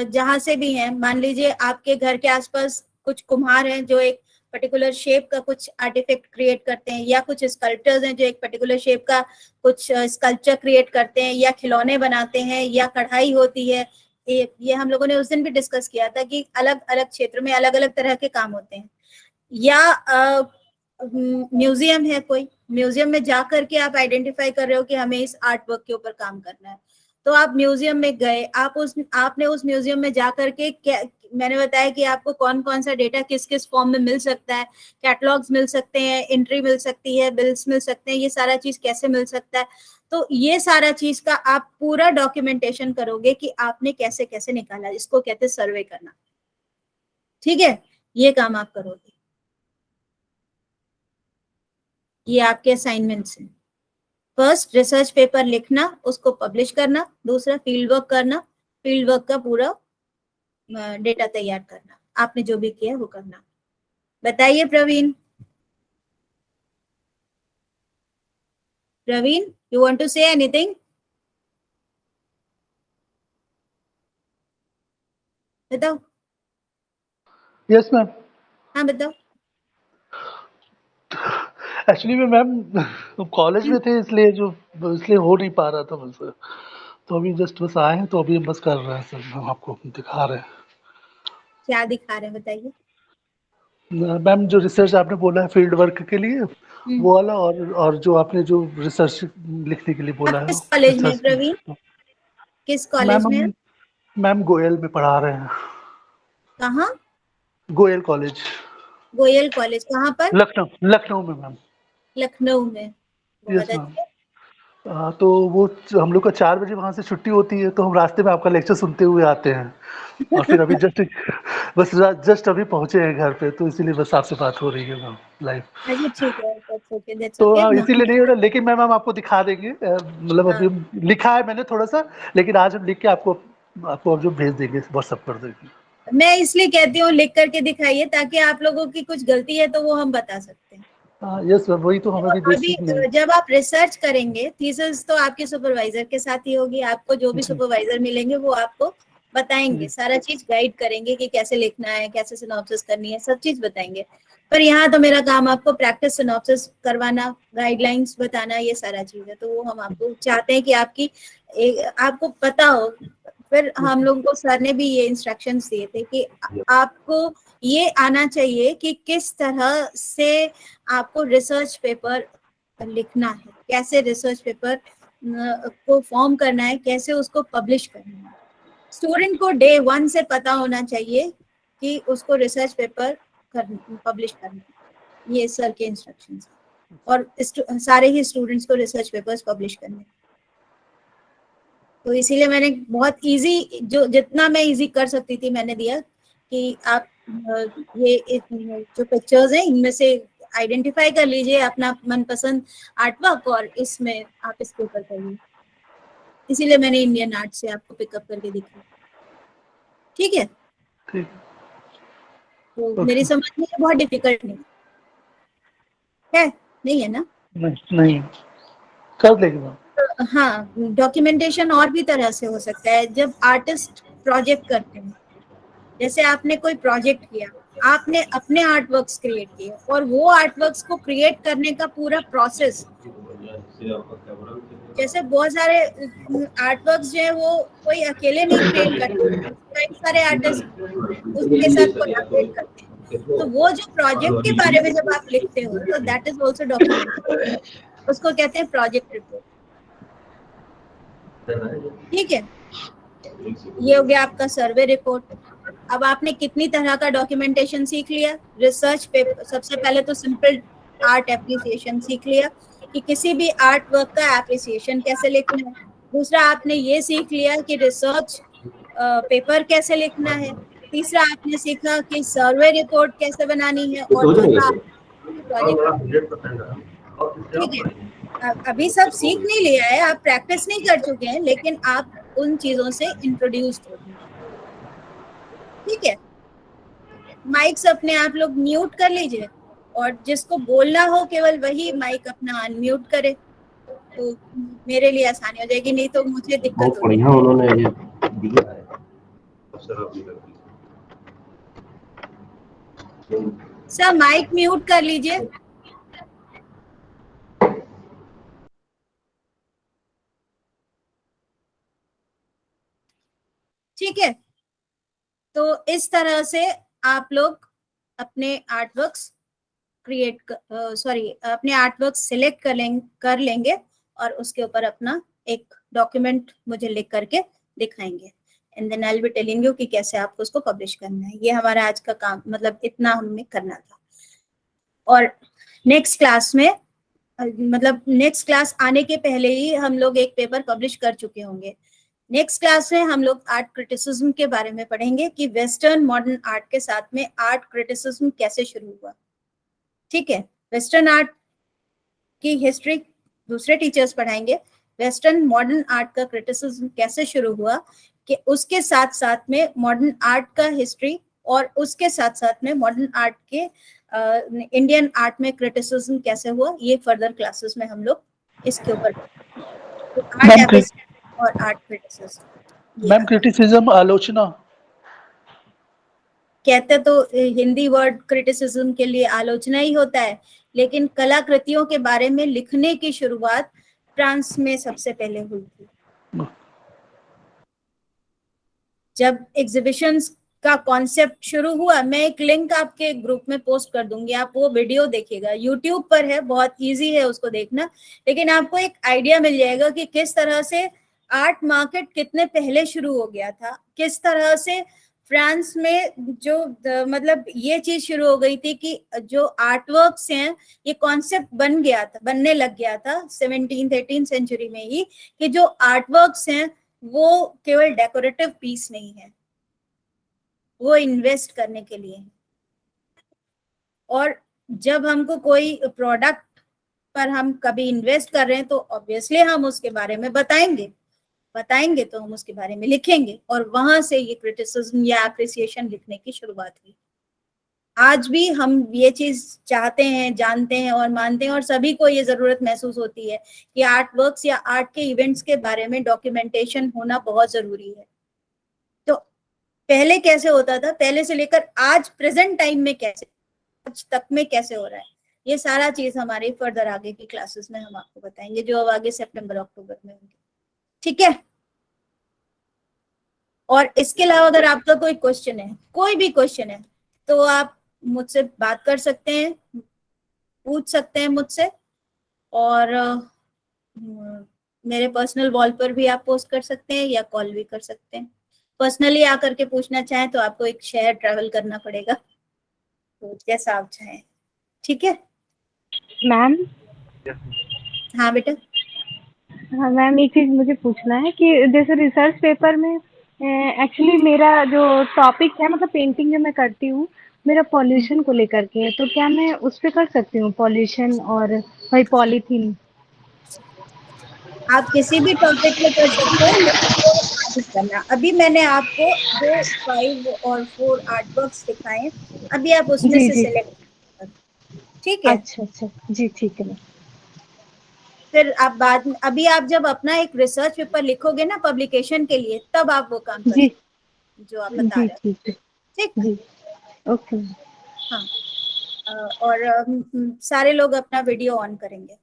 जहां से भी हैं, मान लीजिए आपके घर के आसपास कुछ कुम्हार हैं जो एक पर्टिकुलर शेप का कुछ आर्टिफैक्ट क्रिएट करते हैं, या कुछ स्कल्पटर्स हैं जो एक पर्टिकुलर शेप का कुछ स्कल्पचर क्रिएट करते हैं, या खिलौने बनाते हैं, या कढ़ाई होती है। ये हम लोगों ने उस दिन भी डिस्कस किया था कि अलग अलग क्षेत्र में अलग अलग तरह के काम होते हैं। या म्यूजियम है, कोई म्यूजियम में जा करके आप आइडेंटिफाई कर रहे हो कि हमें इस आर्ट वर्क के ऊपर काम करना है, तो आप म्यूजियम में गए, आपने उस म्यूजियम में जा करके मैंने बताया कि आपको कौन कौन सा डेटा किस किस फॉर्म में मिल सकता है, कैटलॉग्स मिल सकते हैं, एंट्री मिल सकती है, बिल्स मिल सकते हैं, ये सारा चीज कैसे मिल सकता है। तो ये सारा चीज का आप पूरा डॉक्यूमेंटेशन करोगे कि आपने कैसे कैसे निकाला, इसको कहते हैं सर्वे करना। ठीक है, ये काम आप करोगे, ये आपके असाइनमेंट्स हैं। फर्स्ट रिसर्च पेपर लिखना, उसको पब्लिश करना। दूसरा फील्ड वर्क करना, फील्ड वर्क का पूरा डेटा तैयार करना, आपने जो भी किया वो करना। बताइए Praveen. Praveen, you want to say anything? बताओ। Yes ma'am. हाँ बताओ। एक्चुअली में मैम कॉलेज में थे, इसलिए हो नहीं पा रहा था मुझसे। तो अभी जस्ट बस आए हैं, तो अभी हम बस कर रहे हैं सर, हम आपको दिखा रहे हैं। क्या दिखा रहे हैं बताइए। मैम जो रिसर्च आपने बोला है फील्ड वर्क के लिए, वो वाला, और जो आपने जो रिसर्च लिखने के लिए बोला है, किस कॉलेज में प्रवीण, किस कॉलेज में? मैम गोयल में पढ़ा रहे हैं। कहाँ? गोयल कॉलेज। गोयल कॉलेज कहाँ पर? लखनऊ में मैम। लखनऊ में। बहुत यस अच्छे। मैम। तो वो हम लोग का 4 बजे वहाँ से छुट्टी होती है, तो हम रास्ते में आपका लेक्चर सुनते हुए आते हैं। और फिर अभी जस्ट अभी पहुंचे हैं घर पे, तो इसीलिए बस आपसे बात हो रही है मैम लाइव। अच्छा ठीक है, that's तो okay, इसीलिए नहीं हो रहा, लेकिन मैम हम आपको दिखा देंगे। मतलब अभी लिखा है मैंने थोड़ा सा, लेकिन आज हम लिख के आपको अब जो भेज देंगे, व्हाट्सअप कर देंगे। मैं इसलिए कहती हूँ लिख करके दिखाइए, ताकि आप लोगों की कुछ गलती है तो वो हम बता सकते हैं। यस मैम, वही तो हमें भी अभी जब आप रिसर्च करेंगे, थीसिस तो आपके सुपरवाइजर के साथ ही होगी, आपको जो भी सुपरवाइजर मिलेंगे वो आपको बताएंगे, सारा चीज गाइड करेंगे कि कैसे लिखना है, कैसे सिनॉप्सिस करनी है, सब चीज बताएंगे। पर यहाँ तो मेरा काम आपको प्रैक्टिस सिनॉप्सिस करवाना, गाइडलाइंस बताना, ये सारा चीज है। तो वो हम आपको चाहते हैं कि आपको पता हो। फिर हम लोगों को सर ने भी ये इंस्ट्रक्शंस दिए थे कि आपको ये आना चाहिए कि किस तरह से आपको रिसर्च पेपर लिखना है, कैसे रिसर्च पेपर को फॉर्म करना है, कैसे उसको पब्लिश करना है। स्टूडेंट को डे 1 से पता होना चाहिए कि उसको रिसर्च पेपर पब्लिश करना है। ये सर के इंस्ट्रक्शंस, और सारे ही स्टूडेंट्स को रिसर्च पेपर्स पब्लिश करने। तो इसीलिए मैंने बहुत इजी, जो जितना मैं इजी कर सकती थी मैंने दिया कि आप ये जो पिक्चर्स हैं इनमें से आइडेंटिफाई कर लीजिए अपना मनपसंद आर्टवर्क और इसमें आप इसके ऊपर करिए। इसीलिए मैंने इंडियन आर्ट से आपको पिकअप करके दिखाया। ठीक है, ठीक तो मेरी समझ में बहुत डिफिकल्ट नहीं है ना? नहीं कर लेंगे मैम। हाँ, डॉक्यूमेंटेशन और भी तरह से हो सकता है। जब आर्टिस्ट प्रोजेक्ट करते हैं, जैसे आपने कोई प्रोजेक्ट किया, आपने अपने आर्ट वर्क्स क्रिएट किए, और वो आर्ट वर्क्स को क्रिएट करने का पूरा प्रोसेस, जैसे बहुत सारे आर्ट वर्क्स जो है वो कोई अकेले नहीं क्रिएट करते, कई सारे आर्टिस्ट उसके साथ कोलैबोरेट करते हैं। तो वो जो प्रोजेक्ट के बारे में जब आप लिखते हो तो दैट इज आल्सो डॉक्यूमेंटेड, उसको कहते हैं प्रोजेक्ट रिपोर्ट। ठीक है, ये हो गया आपका सर्वे रिपोर्ट। अब आपने कितनी तरह का डॉक्यूमेंटेशन सीख लिया। रिसर्च पेपर, सबसे पहले तो सिंपल आर्ट एप्रिसिएशन सीख लिया कि किसी भी आर्ट वर्क का एप्रिसिएशन कैसे लिखना है। दूसरा आपने ये सीख लिया कि रिसर्च पेपर कैसे लिखना है। तीसरा आपने सीखा कि सर्वे रिपोर्ट कैसे बनानी है, और चौथा प्रोजेक्ट। ठीक है, अभी सब सीख नहीं लिया है, आप प्रैक्टिस नहीं कर चुके हैं, लेकिन आप उन चीजों से इंट्रोड्यूस्ड हो। ठीक है, माइक्स अपने आप लोग म्यूट कर लीजिए, और जिसको बोलना हो केवल वही माइक अपना अनम्यूट करे, तो मेरे लिए आसानी हो जाएगी, नहीं तो मुझे दिक्कत होगी। उन्होंने ये दिया है। सर माइक म्यूट कर लीजिए। ठीक है, तो इस तरह से आप लोग अपने आर्टवर्क्स अपने आर्टवर्क्स सिलेक्ट कर लेंगे, और उसके ऊपर अपना एक डॉक्यूमेंट मुझे लिख करके दिखाएंगे, and then I will be telling you कि कैसे आपको उसको पब्लिश करना है। ये हमारा आज का काम, मतलब इतना हमें करना था। और नेक्स्ट क्लास में, मतलब नेक्स्ट क्लास आने के पहले ही हम लोग एक पेपर पब्लिश कर चुके होंगे। नेक्स्ट क्लास में हम लोग आर्ट क्रिटिसिज्म के बारे में पढ़ेंगे कि वेस्टर्न मॉडर्न आर्ट के साथ में आर्ट क्रिटिसिज्म कैसे शुरू हुआ। ठीक है, वेस्टर्न आर्ट की हिस्ट्री दूसरे टीचर्स पढ़ाएंगे, वेस्टर्न मॉडर्न आर्ट का क्रिटिसिज्म कैसे शुरू हुआ, कि उसके साथ साथ में मॉडर्न आर्ट का हिस्ट्री, और उसके साथ साथ में मॉडर्न आर्ट के इंडियन आर्ट में क्रिटिसिज्म कैसे हुआ। ये फर्दर क्लासेस में हम लोग इसके ऊपर और आर्ट क्रिटिसिज्म। मैम क्रिटिसिज्म आलोचना कहते तो हिंदी वर्ड क्रिटिसिज्म के लिए आलोचना ही होता है, लेकिन कलाकृतियों के बारे में लिखने की शुरुआत फ्रांस में सबसे पहले हुई थी। जब एग्जीबिशंस का कॉन्सेप्ट शुरू हुआ, मैं एक लिंक आपके ग्रुप में पोस्ट कर दूंगी, आप वो वीडियो देखिएगा, यूट्यूब पर है, बहुत इजी है उसको देखना, लेकिन आपको एक आइडिया मिल जाएगा कि किस तरह से आर्ट मार्केट कितने पहले शुरू हो गया था, किस तरह से फ्रांस में जो मतलब ये चीज शुरू हो गई थी कि जो आर्टवर्क्स हैं, ये कॉन्सेप्ट बनने लग गया था 17th-18th सेंचुरी में ही, कि जो आर्टवर्क्स हैं वो केवल डेकोरेटिव पीस नहीं है, वो इन्वेस्ट करने के लिए। और जब हमको कोई प्रोडक्ट पर हम कभी इन्वेस्ट कर रहे हैं तो ऑब्वियसली हम उसके बारे में बताएंगे तो हम उसके बारे में लिखेंगे, और वहां से ये क्रिटिसिज्म या एप्रिसिएशन लिखने की शुरुआत हुई। आज भी हम ये चीज चाहते हैं, जानते हैं और मानते हैं, और सभी को ये जरूरत महसूस होती है कि आर्ट वर्क्स या आर्ट के इवेंट्स के बारे में डॉक्यूमेंटेशन होना बहुत जरूरी है। तो पहले कैसे होता था, पहले से लेकर आज प्रेजेंट टाइम में कैसे, आज तक में कैसे हो रहा है, ये सारा चीज हमारी फर्दर आगे की क्लासेस में हम आपको बताएंगे, जो अब आगे सितंबर अक्टूबर में होंगे। ठीक है। और इसके अलावा अगर आपका कोई क्वेश्चन है, कोई भी क्वेश्चन है, तो आप मुझसे बात कर सकते हैं, पूछ सकते हैं मुझसे, और मेरे पर्सनल वॉल पर भी आप पोस्ट कर सकते हैं या कॉल भी कर सकते हैं। पर्सनली आकर के पूछना चाहें तो आपको एक शहर ट्रैवल करना पड़ेगा, तो जैसा आप चाहें। ठीक है मैम। हाँ बेटा। हाँ मैम, एक चीज़ मुझे पूछना है कि जैसे रिसर्च पेपर में एक्चुअली मेरा जो टॉपिक है, मतलब पेंटिंग जो मैं करती हूँ, मेरा पॉल्यूशन को लेकर के है, तो क्या मैं उस पे कर सकती हूँ पॉल्यूशन और वही पॉलीथीन? आप किसी भी टॉपिक पे कर सकते हैं, लेकिन आगे करना। अभी मैंने आपको जो 5 और 4 आर्ट वर्क्स दिखाए, अभी आप उसमें जी से जी। सिलेक्ट। ठीक है। अच्छा अच्छा जी, ठीक है मैम। फिर आप बाद में, अभी आप जब अपना एक रिसर्च पेपर लिखोगे ना पब्लिकेशन के लिए, तब आप वो काम कर जी सकते जो आप बता जी, रहे हो। ठीक है ठीक। जी। ओके। हाँ। और सारे लोग अपना वीडियो ऑन करेंगे,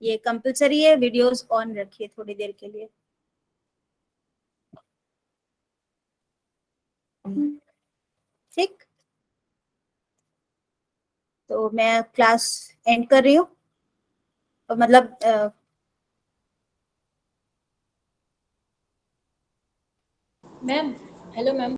ये कंपलसरी है, वीडियोस ऑन रखिए थोड़ी देर के लिए। ठीक। तो मैं क्लास एंड कर रही हूँ, मतलब मैम, हेलो मैम।